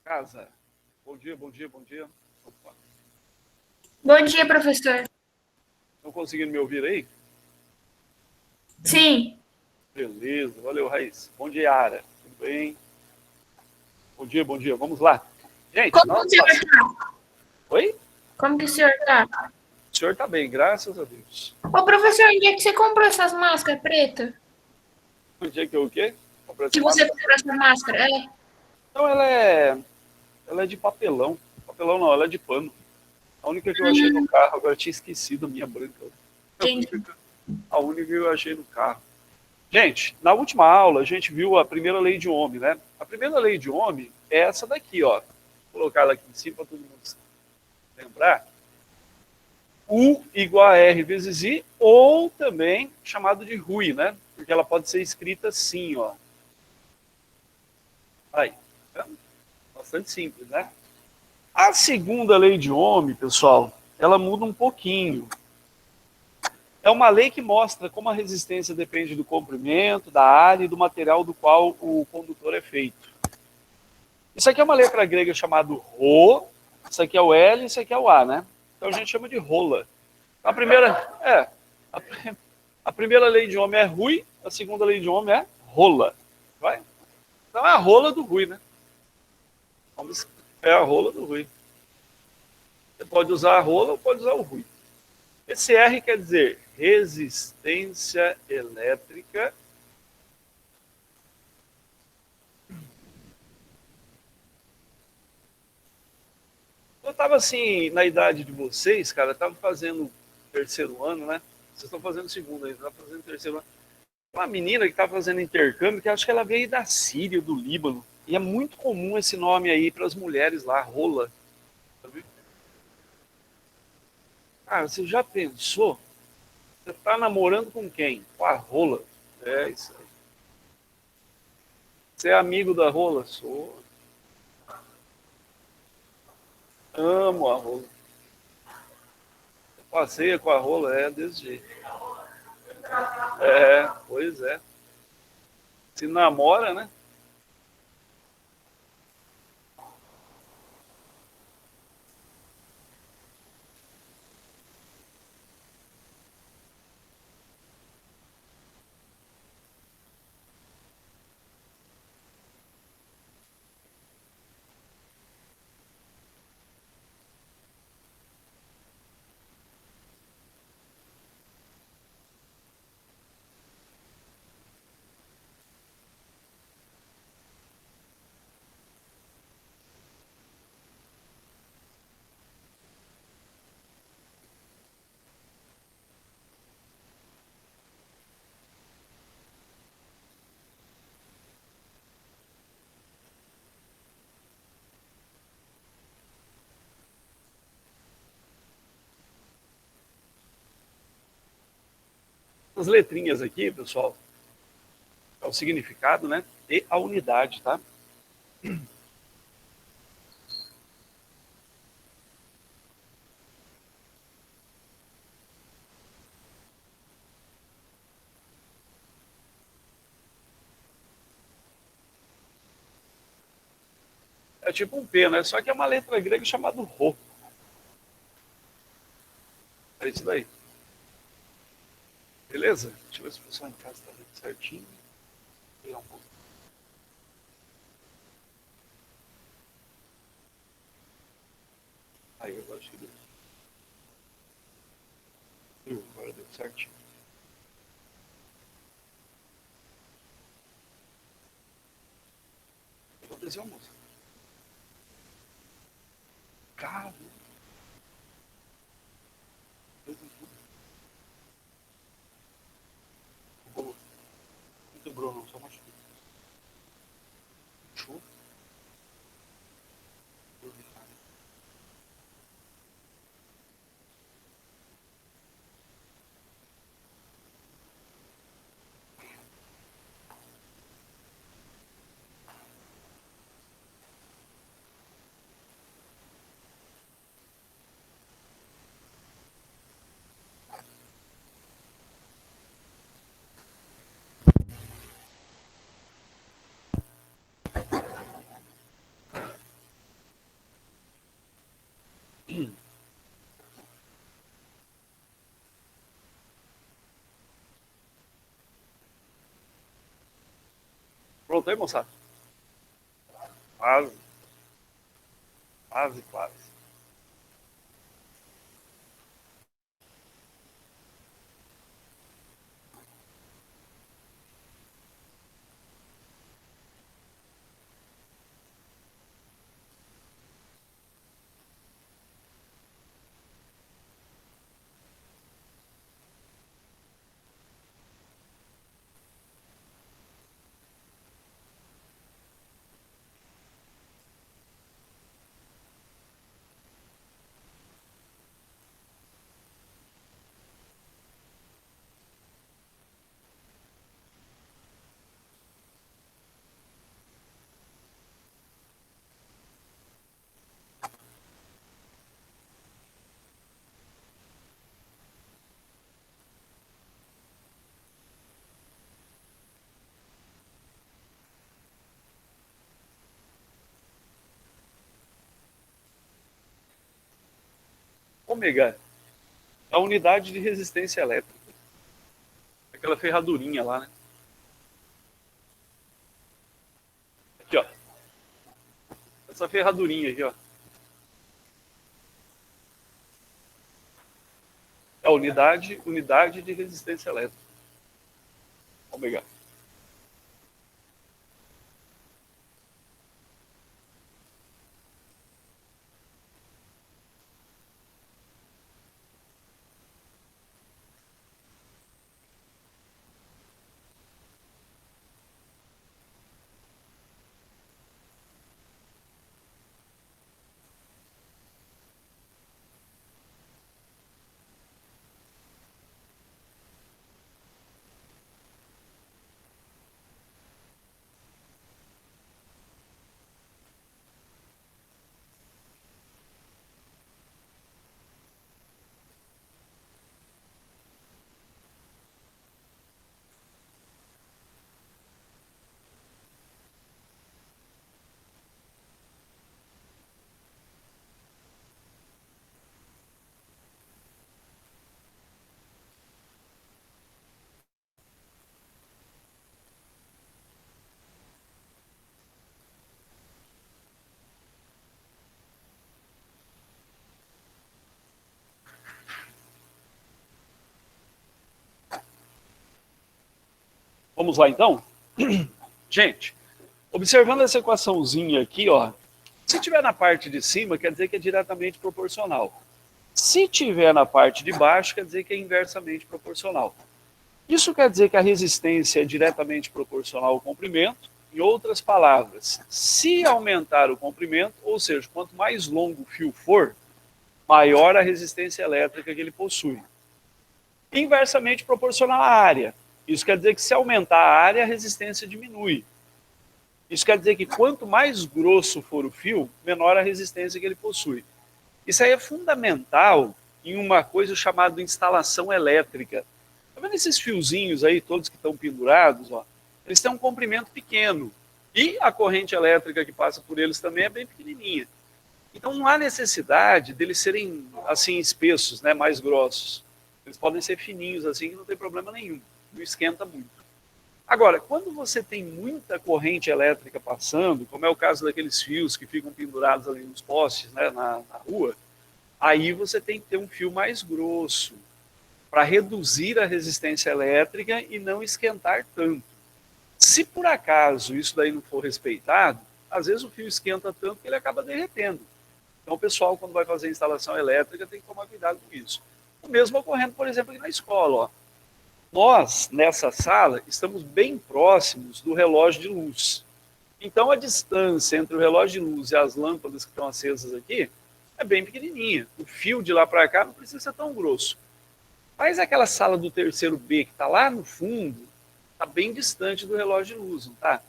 Casa. Bom dia, bom dia, bom dia. Opa. Bom dia, professor. Estão conseguindo me ouvir aí? Sim. Beleza, valeu, Raiz. Bom dia, Ara. Tudo bem? Bom dia, bom dia. Vamos lá. Gente, Como que o senhor tá? Oi? Como que o senhor tá? O senhor tá bem, graças a Deus. Ô, professor, onde é que você comprou essas máscaras pretas? Onde é que eu o quê? Comprei essa Que você máscara? comprou essa máscara? É. Não, ela é de papelão. Papelão não, ela é de pano. A única que eu achei no carro, agora eu tinha esquecido a minha branca. Entendi. A única que eu achei no carro. Gente, na última aula a gente viu a primeira lei de Ohm, né? A primeira lei de Ohm é essa daqui, ó. Vou colocar ela aqui em cima para todo mundo lembrar. U igual a R vezes I, ou também chamado de RUI, né? Porque ela pode ser escrita assim, ó. Aí, tá? Bastante simples, né? A segunda lei de Ohm, pessoal, ela muda um pouquinho. É uma lei que mostra como a resistência depende do comprimento, da área e do material do qual o condutor é feito. Isso aqui é uma letra grega chamada Rho, isso aqui é o L, isso aqui é o A, né? Então a gente chama de rola. A primeira, a, a primeira lei de Ohm é Rui, a segunda lei de Ohm é rola. Vai? Então é a rola do Rui, né? É a rola do Rui. Você pode usar a rola ou pode usar o Rui. Esse R quer dizer resistência elétrica. Eu estava assim, na idade de vocês, cara, estava fazendo terceiro ano, né? Vocês estão fazendo segundo ainda, estava fazendo terceiro ano. Uma menina que estava fazendo intercâmbio, que acho que ela veio da Síria, do Líbano. E é muito comum esse nome aí para as mulheres lá, rola. Sabe? Ah, você já pensou Você tá namorando com quem? Com a rola. É isso aí. Você é amigo da rola? Sou. Amo a rola. Passeia com a rola, é desse jeito. É, pois é. Se namora, né? As letrinhas aqui, pessoal, é o significado, né? E a unidade, tá? É tipo um P, né? Só que é uma letra grega chamada Rho. É isso daí. Beleza? Deixa eu ver se o pessoal em casa está vendo certinho. Vou pegar um pouco. Aí, agora acho que deu. Agora deu certinho. Vou fazer uma música. Cara, muito Bruno, só machucou. Show. Pronto aí, moçada? Quase, quase, quase. Ômega é a unidade de resistência elétrica. Aquela ferradurinha lá, né? Aqui, ó. Essa ferradurinha aqui, ó. É a unidade de resistência elétrica. Ômega. Vamos lá, então? Gente, observando essa equaçãozinha aqui, ó, se tiver na parte de cima, quer dizer que é diretamente proporcional. Se tiver na parte de baixo, quer dizer que é inversamente proporcional. Isso quer dizer que a resistência é diretamente proporcional ao comprimento. Em outras palavras, se aumentar o comprimento, ou seja, quanto mais longo o fio for, maior a resistência elétrica que ele possui. Inversamente proporcional à área. Isso quer dizer que se aumentar a área, a resistência diminui. Isso quer dizer que quanto mais grosso for o fio, menor a resistência que ele possui. Isso aí é fundamental em uma coisa chamada instalação elétrica. Tá vendo esses fiozinhos aí, todos que estão pendurados? Ó? Eles têm um comprimento pequeno. E a corrente elétrica que passa por eles também é bem pequenininha. Então não há necessidade deles serem assim espessos, né, mais grossos. Eles podem ser fininhos assim, que não tem problema nenhum. Não esquenta muito. Agora, quando você tem muita corrente elétrica passando, como é o caso daqueles fios que ficam pendurados ali nos postes, né, na rua, aí você tem que ter um fio mais grosso para reduzir a resistência elétrica e não esquentar tanto. Se por acaso isso daí não for respeitado, às vezes o fio esquenta tanto que ele acaba derretendo. Então o pessoal, quando vai fazer instalação elétrica, tem que tomar cuidado com isso. O mesmo ocorrendo, por exemplo, aqui na escola. Ó. Nós, nessa sala, estamos bem próximos do relógio de luz. Então a distância entre o relógio de luz e as lâmpadas que estão acesas aqui é bem pequenininha. O fio de lá para cá não precisa ser tão grosso. Mas aquela sala do terceiro B que está lá no fundo, está bem distante do relógio de luz, não está?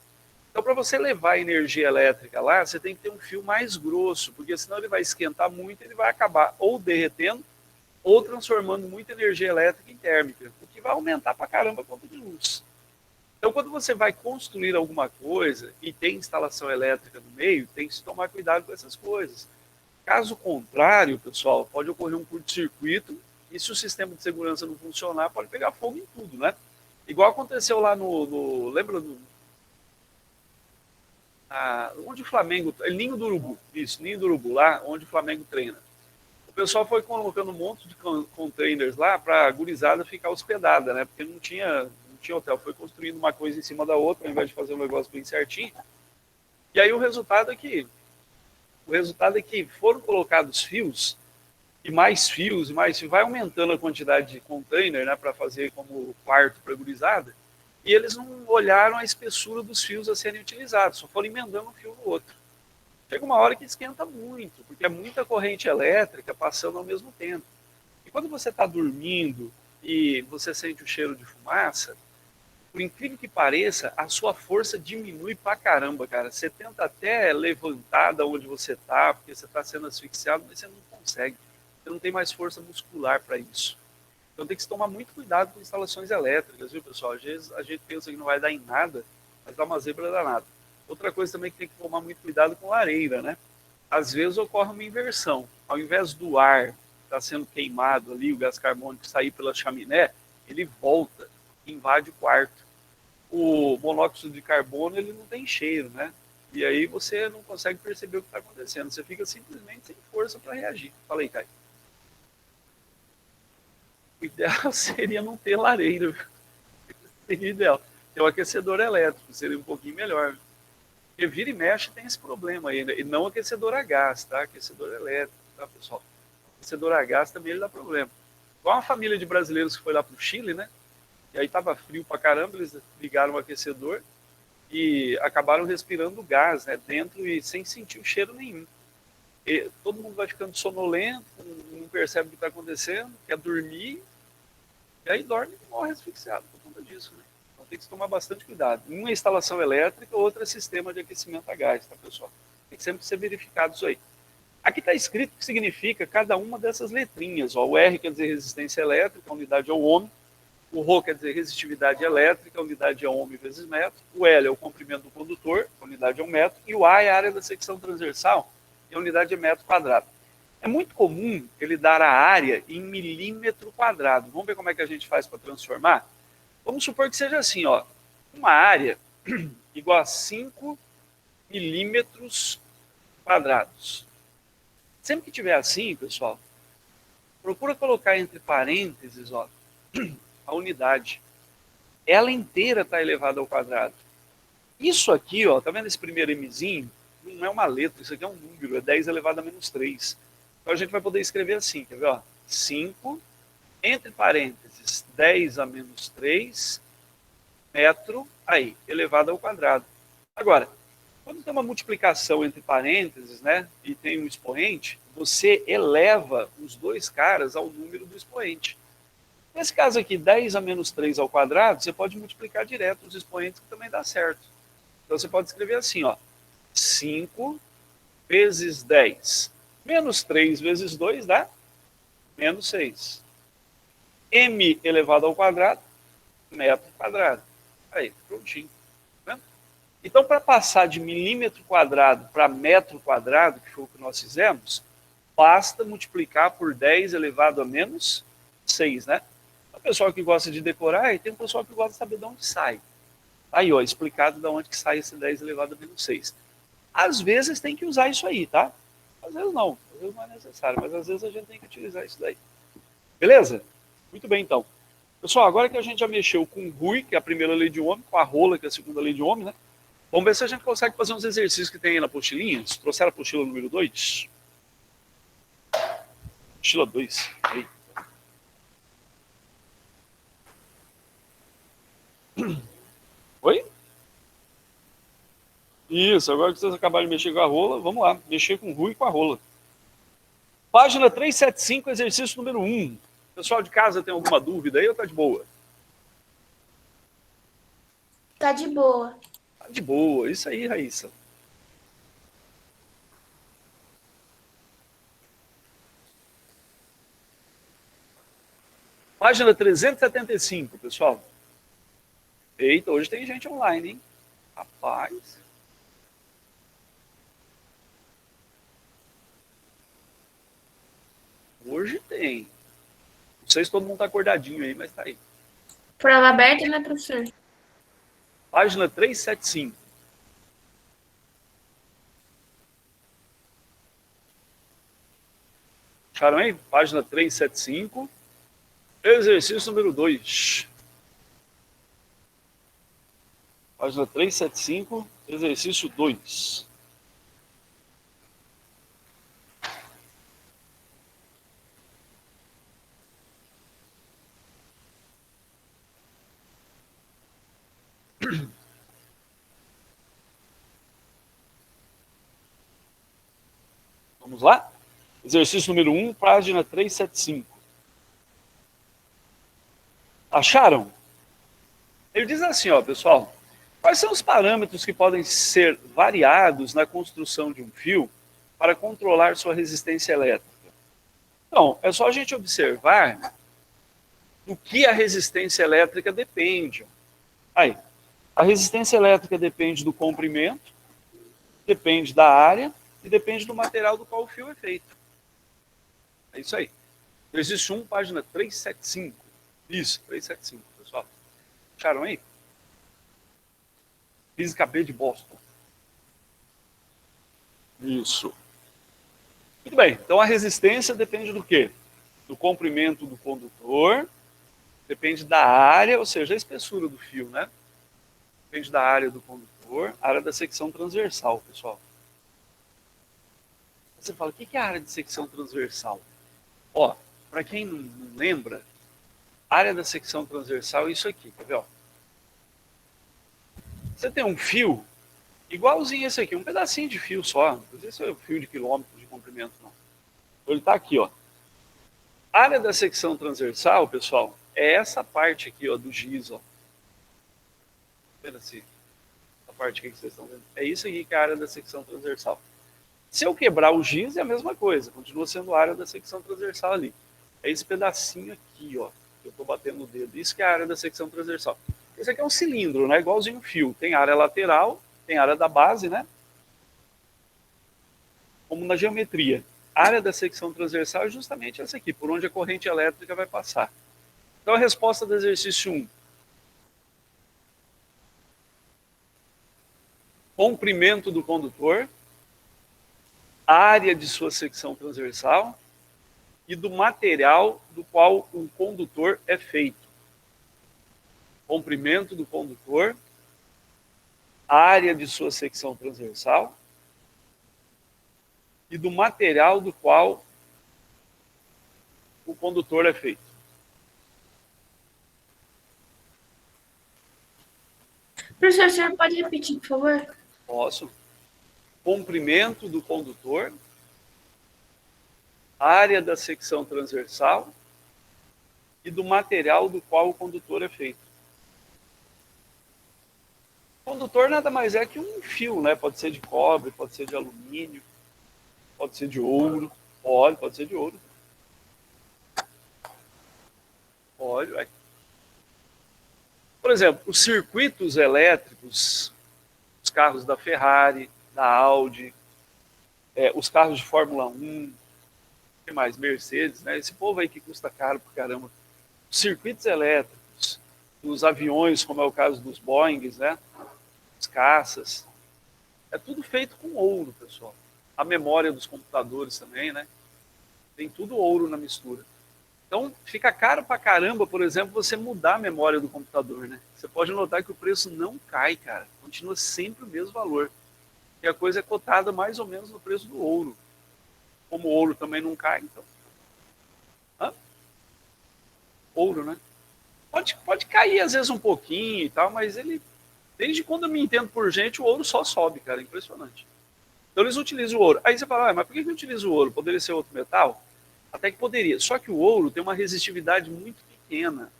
Então, para você levar energia elétrica lá, você tem que ter um fio mais grosso, porque senão ele vai esquentar muito, ele vai acabar ou derretendo, ou transformando muita energia elétrica em térmica, o que vai aumentar para caramba a conta de luz. Então, quando você vai construir alguma coisa e tem instalação elétrica no meio, tem que se tomar cuidado com essas coisas. Caso contrário, pessoal, pode ocorrer um curto-circuito e se o sistema de segurança não funcionar, pode pegar fogo em tudo, né? Igual aconteceu lá lembra onde o Flamengo, Ninho do Urubu, isso, Ninho do Urubu, lá onde o Flamengo treina. O pessoal foi colocando um monte de containers lá para a gurizada ficar hospedada, né? Porque não tinha hotel, foi construindo uma coisa em cima da outra, ao invés de fazer um negócio bem certinho. E aí o resultado é que foram colocados fios, e mais fios, vai aumentando a quantidade de container, né, para fazer como quarto para a gurizada, e eles não olharam a espessura dos fios a serem utilizados, só foram emendando um fio no outro. Chega uma hora que esquenta muito, porque é muita corrente elétrica passando ao mesmo tempo. E quando você está dormindo e você sente o cheiro de fumaça, por incrível que pareça, a sua força diminui pra caramba, cara. Você tenta até levantar da onde você está, porque você está sendo asfixiado, mas você não consegue. Você não tem mais força muscular para isso. Então tem que se tomar muito cuidado com instalações elétricas, viu, pessoal? Às vezes a gente pensa que não vai dar em nada, mas dá uma zebra danada. Outra coisa também que tem que tomar muito cuidado com lareira, né? Às vezes ocorre uma inversão. Ao invés do ar que está sendo queimado ali, o gás carbônico sair pela chaminé, ele volta, invade o quarto. O monóxido de carbono, ele não tem cheiro, né? E aí você não consegue perceber o que está acontecendo. Você fica simplesmente sem força para reagir. Fala aí, Caio. O ideal seria não ter lareira. Seria ideal. Ter um aquecedor elétrico, seria um pouquinho melhor. Porque vira e mexe tem esse problema aí, né? E não aquecedor a gás, tá? Aquecedor elétrico, tá, pessoal? Aquecedor a gás também ele dá problema. Igual uma família de brasileiros que foi lá para o Chile, né? E aí tava frio pra caramba, eles ligaram o aquecedor e acabaram respirando gás, né, dentro e sem sentir o cheiro nenhum. E todo mundo vai ficando sonolento, não percebe o que está acontecendo, quer dormir, e aí dorme e morre asfixiado por conta disso, né? Então tem que tomar bastante cuidado. Uma é instalação elétrica, outra é sistema de aquecimento a gás, tá, pessoal? Tem que sempre ser verificado isso aí. Aqui está escrito o que significa cada uma dessas letrinhas. Ó. O R quer dizer resistência elétrica, a unidade é o ohm. O Rho quer dizer resistividade elétrica, a unidade é ohm vezes metro. O L é o comprimento do condutor, a unidade é um metro. E o A é a área da secção transversal, e a unidade é metro quadrado. É muito comum ele dar a área em milímetro quadrado. Vamos ver como é que a gente faz para transformar? Vamos supor que seja assim, ó, uma área igual a 5 milímetros quadrados. Sempre que tiver assim, pessoal, procura colocar entre parênteses, ó, a unidade. ela inteira está elevada ao quadrado. Isso aqui, ó, tá vendo esse primeiro mzinho? Não é uma letra, isso aqui é um número, é 10 elevado a menos 3. Então a gente vai poder escrever assim, quer ver? Ó, 5, entre parênteses, 10 a menos 3, metro, aí, elevado ao quadrado. Agora, quando tem uma multiplicação entre parênteses, né, e tem um expoente, você eleva os dois caras ao número do expoente. Nesse caso aqui, 10 a menos 3 ao quadrado, você pode multiplicar direto os expoentes, que também dá certo. Então você pode escrever assim, ó, 5 vezes 10 menos 3 vezes 2 dá menos 6. M elevado ao quadrado, metro quadrado. Aí, prontinho. Tá vendo? Então, para passar de milímetro quadrado para metro quadrado, que foi o que nós fizemos, basta multiplicar por 10 elevado a menos 6, né? O pessoal que gosta de decorar, e tem um pessoal que gosta de saber de onde sai. Aí, ó, explicado de onde que sai esse 10 elevado a menos 6. Às vezes tem que usar isso aí, tá? Às vezes não é necessário, mas às vezes a gente tem que utilizar isso daí. Beleza? Muito bem, então. Pessoal, agora que a gente já mexeu com o Rui, que é a primeira lei de Ohm, com a rola, que é a segunda lei de Ohm, né? Vamos ver se a gente consegue fazer uns exercícios que tem aí na apostilinha. Trouxeram a apostila número 2? Apostila 2. Aí. Oi? Isso, agora que vocês acabaram de mexer com a rola, vamos lá, mexer com o Rui e com a rola. Página 375, exercício número 1. Pessoal de casa tem alguma dúvida aí ou tá de boa? Tá de boa. Tá de boa, isso aí, Raíssa. Página 375, pessoal. Eita, hoje tem gente online, hein? Rapaz. Hoje tem. Não sei se todo mundo tá acordadinho aí, mas tá aí. Prova aberta, né, professor? Página 375. Acharam aí? Página 375. Exercício número 2. Página 375, exercício 2. Vamos lá? Exercício número 1, página 375. Acharam? Ele diz assim, ó, pessoal. Quais são os parâmetros que podem ser variados na construção de um fio para controlar sua resistência elétrica? Então, é só a gente observar do que a resistência elétrica depende. Aí, a resistência elétrica depende do comprimento, depende da área e depende do material do qual o fio é feito. É isso aí. Exercício 1, página 375. Isso, 375, pessoal. Acharam aí? Física B de Boston. Isso. Muito bem, então a resistência depende do quê? Do comprimento do condutor, depende da área, ou seja, a espessura do fio, né? Depende da área do condutor, área da secção transversal, pessoal. Você fala, o que é a área de secção transversal? Ó, para quem não lembra, a área da secção transversal é isso aqui, quer ver? Ó? Você tem um fio, igualzinho esse aqui, um pedacinho de fio só, não sei se é um fio de quilômetro de comprimento, não. Ele está aqui, ó. A área da secção transversal, pessoal, é essa parte aqui, ó, do giz, ó. Vendo assim? A parte aqui que vocês estão vendo. É isso aqui que é a área da secção transversal. Se eu quebrar o giz, é a mesma coisa, continua sendo a área da secção transversal ali. É esse pedacinho aqui, ó, que eu estou batendo o dedo. Isso que é a área da secção transversal. Esse aqui é um cilindro, né? Igualzinho um fio. Tem área lateral, tem área da base, né? Como na geometria. A área da secção transversal é justamente essa aqui, por onde a corrente elétrica vai passar. Então a resposta do exercício 1. Comprimento do condutor, área de sua secção transversal e do material do qual o condutor é feito. comprimento do condutor, área de sua secção transversal e do material do qual o condutor é feito. Professor, o senhor pode repetir, por favor? Posso. Comprimento do condutor, área da secção transversal e do material do qual o condutor é feito. O condutor nada mais é que um fio, né? Pode ser de cobre, pode ser de alumínio, pode ser de ouro, pode ser de ouro. Pode. Por exemplo, os circuitos elétricos, os carros da Ferrari, da Audi, os carros de Fórmula 1, que mais? Mercedes, né? Esse povo aí que custa caro pra caramba. Os circuitos elétricos, os aviões, como é o caso dos Boeings, né? Os caças, é tudo feito com ouro, pessoal. A memória dos computadores também, né? Tem tudo ouro na mistura. Então, fica caro pra caramba, por exemplo, você mudar a memória do computador, né? Você pode notar que o preço não cai, cara. Continua sempre o mesmo valor. E a coisa é cotada mais ou menos no preço do ouro. Como o ouro também não cai, então. Ouro, né? Pode cair às vezes um pouquinho e tal, mas ele, desde quando eu me entendo por gente, o ouro só sobe, cara. Impressionante. Então eles utilizam o ouro. Aí você fala, mas por que eu utilizo o ouro? Poderia ser outro metal? Até que poderia. Só que o ouro tem uma resistividade muito pequena.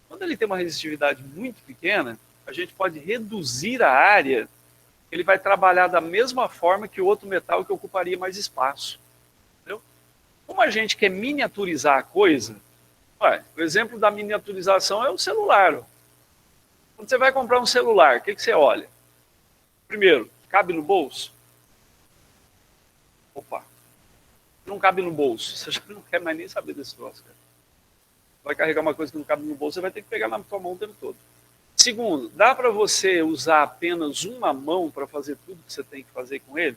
Quando ele tem uma resistividade muito pequena, a gente pode reduzir a área. Ele vai trabalhar da mesma forma que o outro metal que ocuparia mais espaço. Entendeu? Como a gente quer miniaturizar a coisa, o exemplo da miniaturização é o celular. Quando você vai comprar um celular, o que você olha? Primeiro, cabe no bolso? Opa, não cabe no bolso. Você já não quer mais nem saber desse troço, cara. Vai carregar uma coisa que não cabe no bolso, você vai ter que pegar na tua mão o tempo todo. Segundo, dá para você usar apenas uma mão para fazer tudo que você tem que fazer com ele?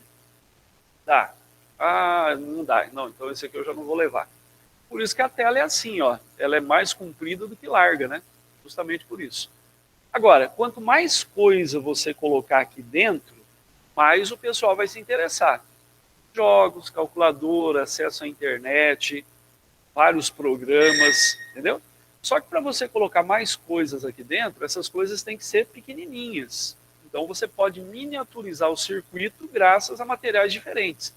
Dá. Ah, não dá. Não, então esse aqui eu já não vou levar. Por isso que a tela é assim, ó. Ela é mais comprida do que larga, né? Justamente por isso. Agora, quanto mais coisa você colocar aqui dentro, mais o pessoal vai se interessar. Jogos, calculadora, acesso à internet, vários programas, entendeu? Só que para você colocar mais coisas aqui dentro, essas coisas têm que ser pequenininhas. Então você pode miniaturizar o circuito graças a materiais diferentes.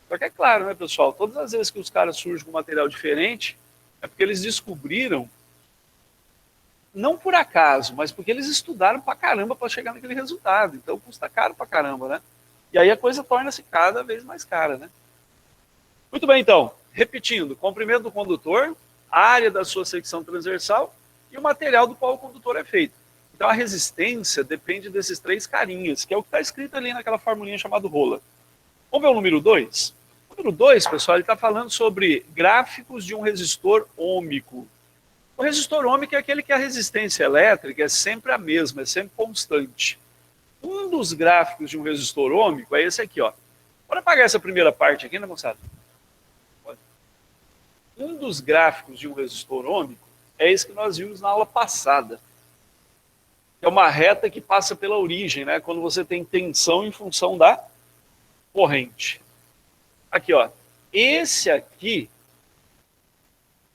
Só que é claro, né, pessoal? Todas as vezes que os caras surgem com material diferente, é porque eles descobriram, não por acaso, mas porque eles estudaram pra caramba para chegar naquele resultado. Então custa caro pra caramba, né? E aí a coisa torna-se cada vez mais cara, né? Muito bem, então. Repetindo, comprimento do condutor, a área da sua secção transversal e o material do qual o condutor é feito. Então a resistência depende desses três carinhas, que é o que está escrito ali naquela formulinha chamada rola. Vamos ver o número 2? O número 2, pessoal, ele está falando sobre gráficos de um resistor ôhmico. O resistor ôhmico é aquele que a resistência elétrica é sempre a mesma, é sempre constante. Um dos gráficos de um resistor ôhmico é esse aqui, ó. Bora apagar essa primeira parte aqui, né, moçada? Um dos gráficos de um resistor ôhmico é esse que nós vimos na aula passada. É uma reta que passa pela origem, né? Quando você tem tensão em função da corrente. Aqui, ó. Esse aqui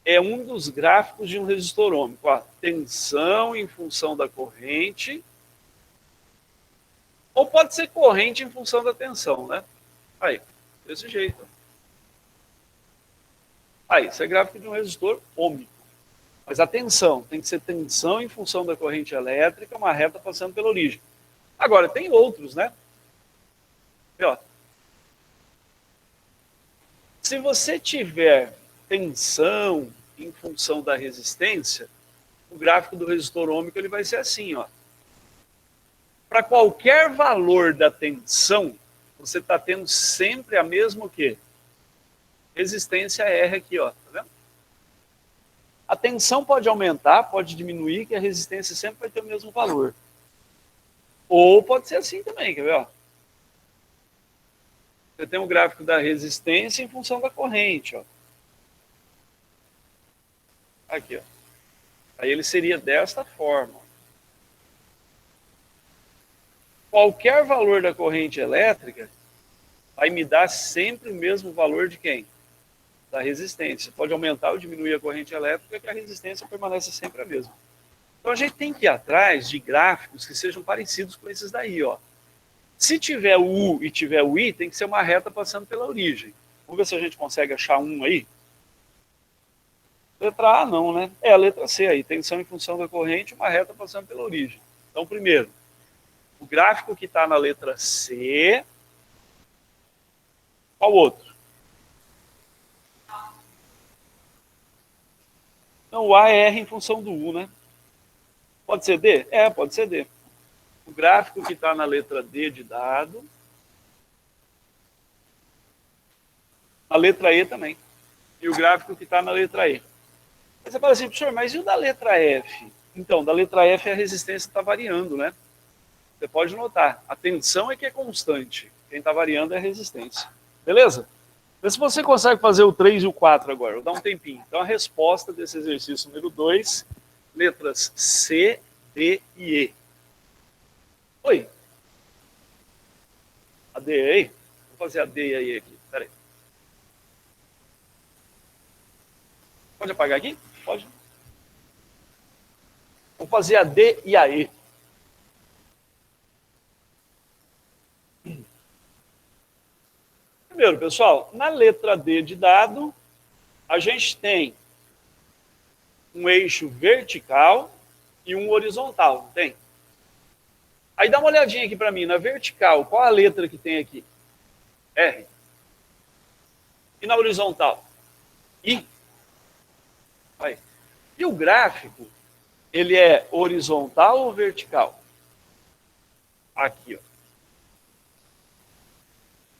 é um dos gráficos de um resistor ôhmico. Ó. Tensão em função da corrente. Ou pode ser corrente em função da tensão, né? Aí, desse jeito. Aí, isso é gráfico de um resistor ôhmico. Mas a tensão tem que ser tensão em função da corrente elétrica, uma reta passando pela origem. Agora, tem outros, né? E, ó, se você tiver tensão em função da resistência, o gráfico do resistor ôhmico ele vai ser assim, ó. Para qualquer valor da tensão, você está tendo sempre a mesma o quê? Resistência R aqui, ó, tá vendo? A tensão pode aumentar, pode diminuir, que a resistência sempre vai ter o mesmo valor. Ou pode ser assim também, quer ver, ó? Você tem um gráfico da resistência em função da corrente, ó. Aqui, ó. Aí ele seria desta forma. Qualquer valor da corrente elétrica vai me dar sempre o mesmo valor de quem? Da resistência. Pode aumentar ou diminuir a corrente elétrica, que a resistência permanece sempre a mesma. Então a gente tem que ir atrás de gráficos que sejam parecidos com esses daí, ó. Se tiver o U e tiver o I, tem que ser uma reta passando pela origem. Vamos ver se a gente consegue achar um aí. Letra A não, né? É a letra C aí, tensão em função da corrente, uma reta passando pela origem. Então, primeiro, o gráfico que está na letra C. Qual outro? Não, o A é R em função do U, né? Pode ser D? É, pode ser D. O gráfico que está na letra D de dado. A letra E também. E o gráfico que está na letra E. Aí você fala assim, professor, mas e o da letra F? Então, da letra F a resistência está variando, né? Você pode notar, a tensão é que é constante. Quem está variando é a resistência. Beleza? Vê se você consegue fazer o 3 e o 4 agora. Vou dar um tempinho. Então, a resposta desse exercício número 2, letras C, D e E. Oi? A D aí? Vou fazer a D e a E aqui. Espera aí. Pode apagar aqui? Pode. Vou fazer a D e a E. Primeiro, pessoal, na letra D de dado, a gente tem um eixo vertical e um horizontal, não tem? Aí dá uma olhadinha aqui para mim, na vertical, qual a letra que tem aqui? R. E na horizontal? I. Aí. E o gráfico, ele é horizontal ou vertical? Aqui, ó.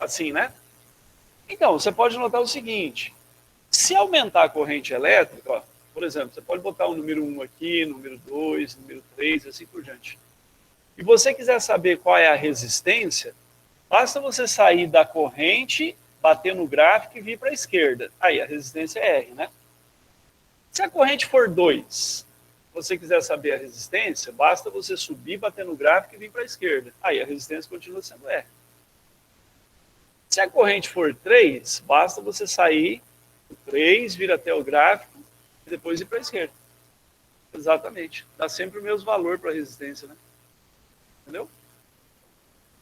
Assim, né? Então, você pode notar o seguinte, se aumentar a corrente elétrica, ó, por exemplo, você pode botar o número 1 aqui, número 2, número 3, assim por diante. E você quiser saber qual é a resistência, basta você sair da corrente, bater no gráfico e vir para a esquerda. Aí a resistência é R, né? Se a corrente for 2, se você quiser saber a resistência, basta você subir, bater no gráfico e vir para a esquerda. Aí a resistência continua sendo R. Se a corrente for 3, basta você sair do 3, vir até o gráfico e depois ir para a esquerda. Exatamente. Dá sempre o mesmo valor para a resistência, né? Entendeu?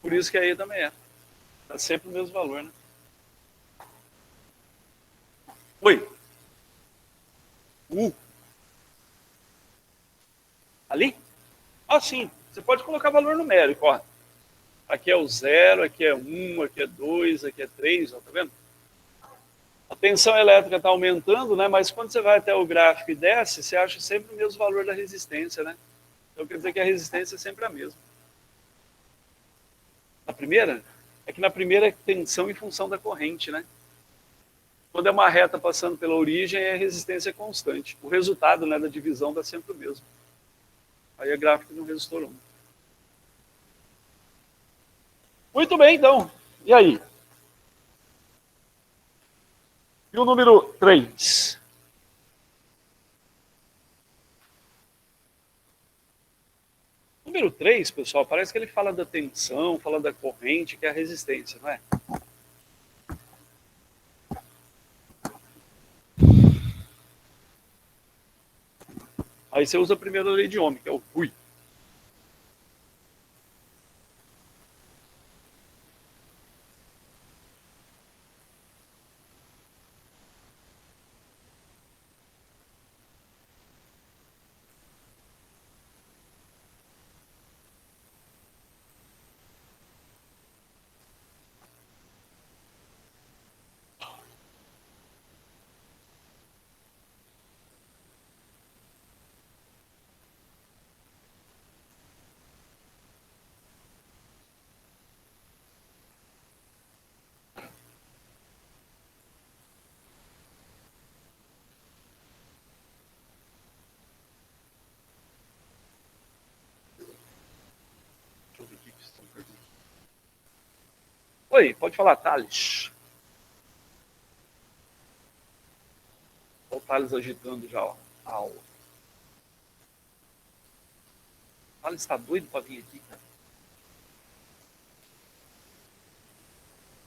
Por isso que aí também é. Dá sempre o mesmo valor, né? Oi. Ali? Ah, sim. Você pode colocar valor numérico, ó. Aqui é o 0, aqui é 1, aqui é 2, aqui é 3, ó, tá vendo? A tensão elétrica está aumentando, né? Mas quando você vai até o gráfico e desce, você acha sempre o mesmo valor da resistência, né? Então quer dizer que a resistência é sempre a mesma. Na primeira? É que na primeira é tensão em função da corrente, né? Quando é uma reta passando pela origem, a resistência é constante. O resultado, né, da divisão dá sempre o mesmo. Aí a gráfica não resistor 1. Muito bem, então. E aí? E o número 3? Número 3, pessoal, parece que ele fala da tensão, fala da corrente, que é a resistência, não é? Aí você usa a primeira lei de Ohm, que é o Ui. Oi, pode falar, Thales. Olha o Thales agitando já, ó, a aula. Fala, está doido para vir aqui, cara.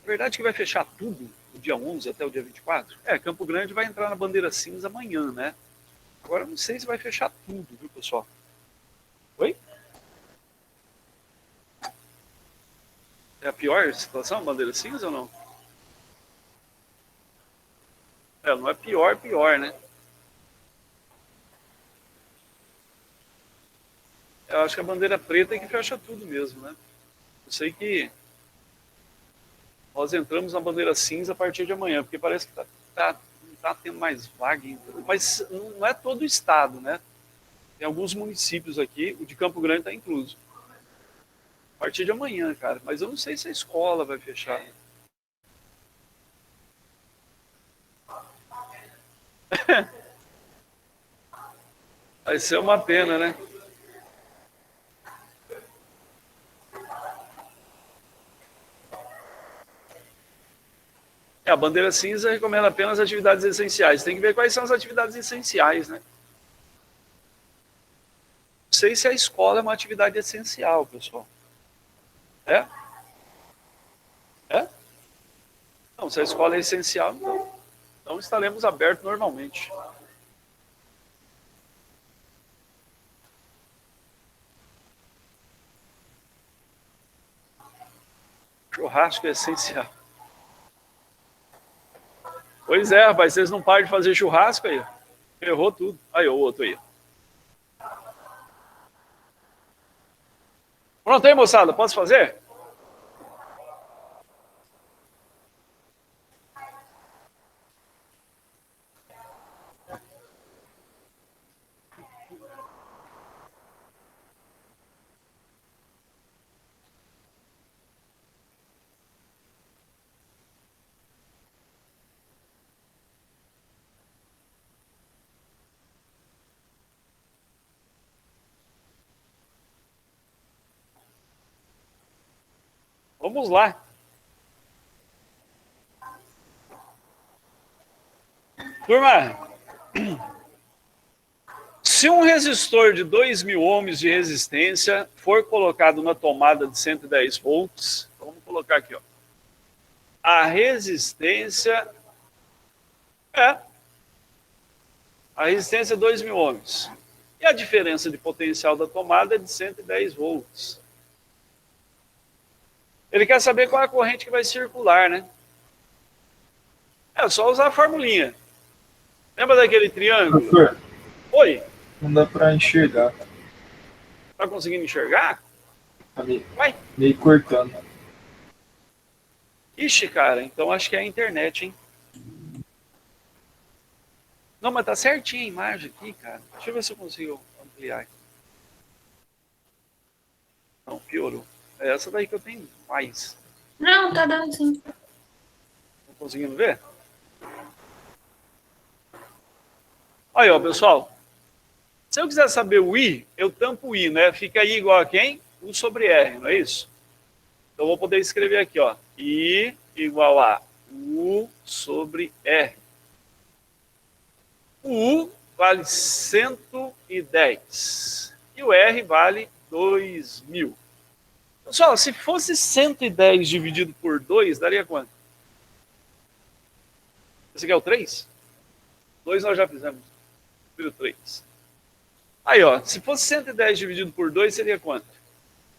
É verdade que vai fechar tudo do dia 11 até o dia 24? Campo Grande vai entrar na bandeira cinza amanhã, né? Agora não sei se vai fechar tudo, viu, pessoal? Oi? É a pior situação, bandeira cinza ou não? Não é pior, né? Eu acho que a bandeira preta é que fecha tudo mesmo, né? Eu sei que nós entramos na bandeira cinza a partir de amanhã, porque parece que não tá tendo mais vaga, mas não é todo o estado, né? Tem alguns municípios aqui, o de Campo Grande está incluso. A partir de amanhã, cara. Mas eu não sei se a escola vai fechar. Vai ser uma pena, né? A bandeira cinza recomenda apenas atividades essenciais. Tem que ver quais são as atividades essenciais, né? Não sei se a escola é uma atividade essencial, pessoal. É? Não, se a escola é essencial, não. Então estaremos abertos normalmente. Churrasco é essencial. Pois é, rapaz, vocês não param de fazer churrasco aí. Errou tudo. Aí, o outro aí. Pronto aí, moçada, posso fazer? Vamos lá. Turma, se um resistor de 2.000 ohms de resistência for colocado na tomada de 110 volts, vamos colocar aqui, ó. A resistência é 2.000 ohms. E a diferença de potencial da tomada é de 110 volts. Ele quer saber qual é a corrente que vai circular, né? É só usar a formulinha. Lembra daquele triângulo? Professor, Oi, não dá pra enxergar. tá conseguindo enxergar? Tá meio, Vai. meio cortando. Ixi, cara, então acho que é a internet, hein? Não, mas tá certinho a imagem aqui, cara. Deixa eu ver se eu consigo ampliar aqui. Não, piorou. É essa daí que eu tenho mais. Não, tá dando sim. Não conseguindo ver? Aí, ó, pessoal. Se eu quiser saber o I, eu tampo o I, né? Fica I igual a quem? U sobre R, não é isso? Então, eu vou poder escrever aqui, ó. I igual a U sobre R. O U vale 110. E o R vale 2.000. Pessoal, se fosse 110 dividido por 2, daria quanto? Esse aqui é o 3? 2 nós já fizemos. Vira 3. Aí, ó, se fosse 110 dividido por 2, seria quanto?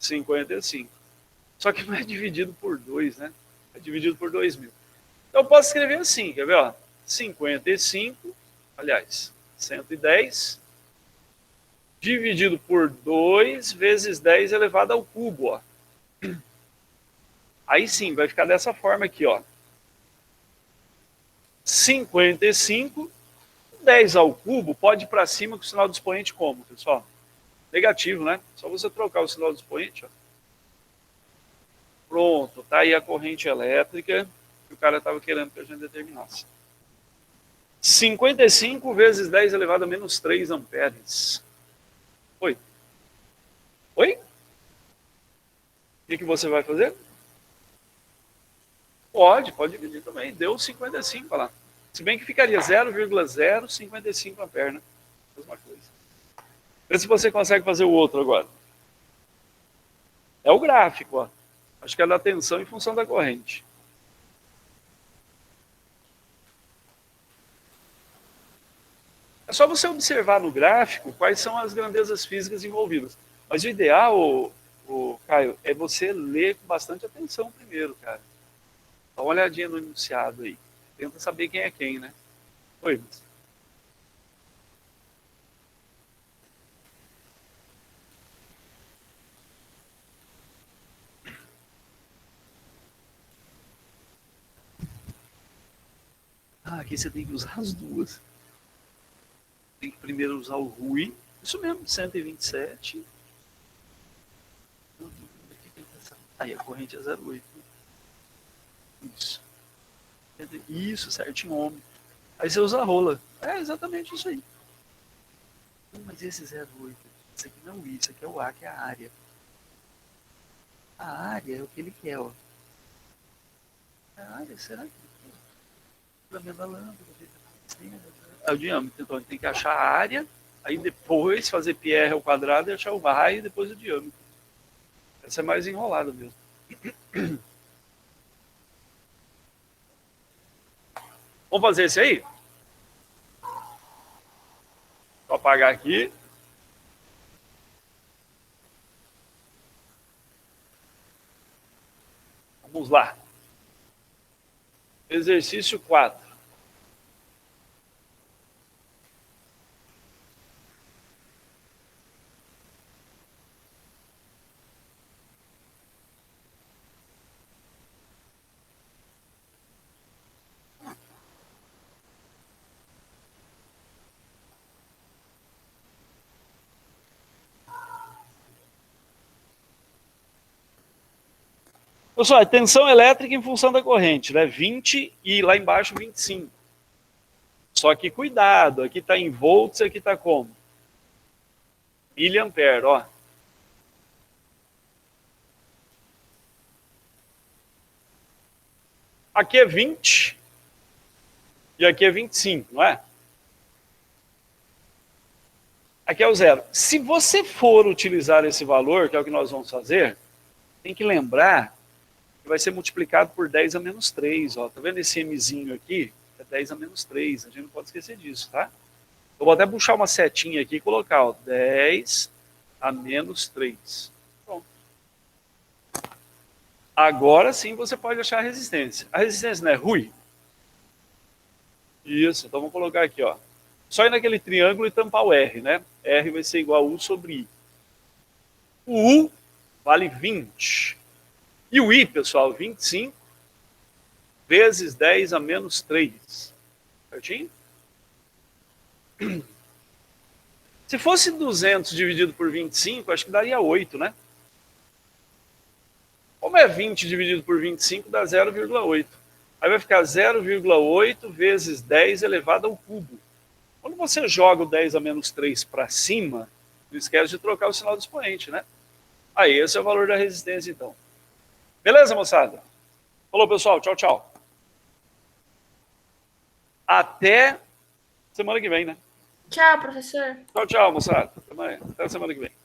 55. Só que não é dividido por 2, né? É dividido por 2.000. Então, eu posso escrever assim, quer ver, ó? 55, aliás, 110, dividido por 2 vezes 10 elevado ao cubo, ó. Aí sim, vai ficar dessa forma aqui, ó. 55, 10 ao cubo pode ir para cima com o sinal do expoente como, pessoal? Negativo, né? Só você trocar o sinal do expoente, ó. Pronto, tá aí a corrente elétrica que o cara estava querendo que a gente determinasse. 55 vezes 10 elevado a menos 3 amperes. Oi? Oi? O que você vai fazer? Pode dividir também. Deu 55 lá. Se bem que ficaria 0,055 ampere, né? Mesma coisa. Vê se você consegue fazer o outro agora. É o gráfico, ó. Acho que é da tensão em função da corrente. É só você observar no gráfico quais são as grandezas físicas envolvidas. Mas o ideal, Caio, é você ler com bastante atenção primeiro, cara. Dá uma olhadinha no enunciado aí. Tenta saber quem é quem, né? Oi, mas... aqui você tem que usar as duas. Tem que primeiro usar o RUI. Isso mesmo, 127. Aí a corrente é 0,8. Isso. Isso, certinho, homem. Aí você usa a rola. É exatamente isso aí. Mas esse 0,8, isso aqui não é o I, isso aqui é o A, que é a área. A área é o que ele quer, ó. A área, será que... da lâmpada, é o diâmetro, então ele tem que achar a área, aí depois fazer πr ao quadrado e achar o raio e depois o diâmetro. Essa é mais enrolada mesmo. Vamos fazer esse aí? Vou apagar aqui. Vamos lá. Exercício 4. Pessoal, é tensão elétrica em função da corrente, né? 20 e lá embaixo 25. Só que cuidado, aqui está em volts, aqui está como? Miliampere, ó. Aqui é 20 e aqui é 25, não é? Aqui é o zero. Se você for utilizar esse valor, que é o que nós vamos fazer, tem que lembrar que vai ser multiplicado por 10 a menos 3. Ó. Tá vendo esse Mzinho aqui? É 10 a menos 3. A gente não pode esquecer disso, tá? Eu vou até puxar uma setinha aqui e colocar, ó, 10 a menos 3. Pronto. Agora sim você pode achar a resistência. A resistência não é RUI? Isso, então vamos colocar aqui, ó. Só ir naquele triângulo e tampar o R, né? R vai ser igual a U sobre I. O U vale 20. E o I, pessoal, 25 vezes 10 a menos 3. Certinho? Se fosse 200 dividido por 25, acho que daria 8, né? Como é 20 dividido por 25, dá 0,8. Aí vai ficar 0,8 vezes 10 elevado ao cubo. Quando você joga o 10 a menos 3 para cima, não esquece de trocar o sinal do expoente, né? Aí, esse é o valor da resistência, então. Beleza, moçada? Falou, pessoal. Tchau, tchau. Até semana que vem, né? Tchau, professor. Tchau, tchau, moçada. Até semana que vem.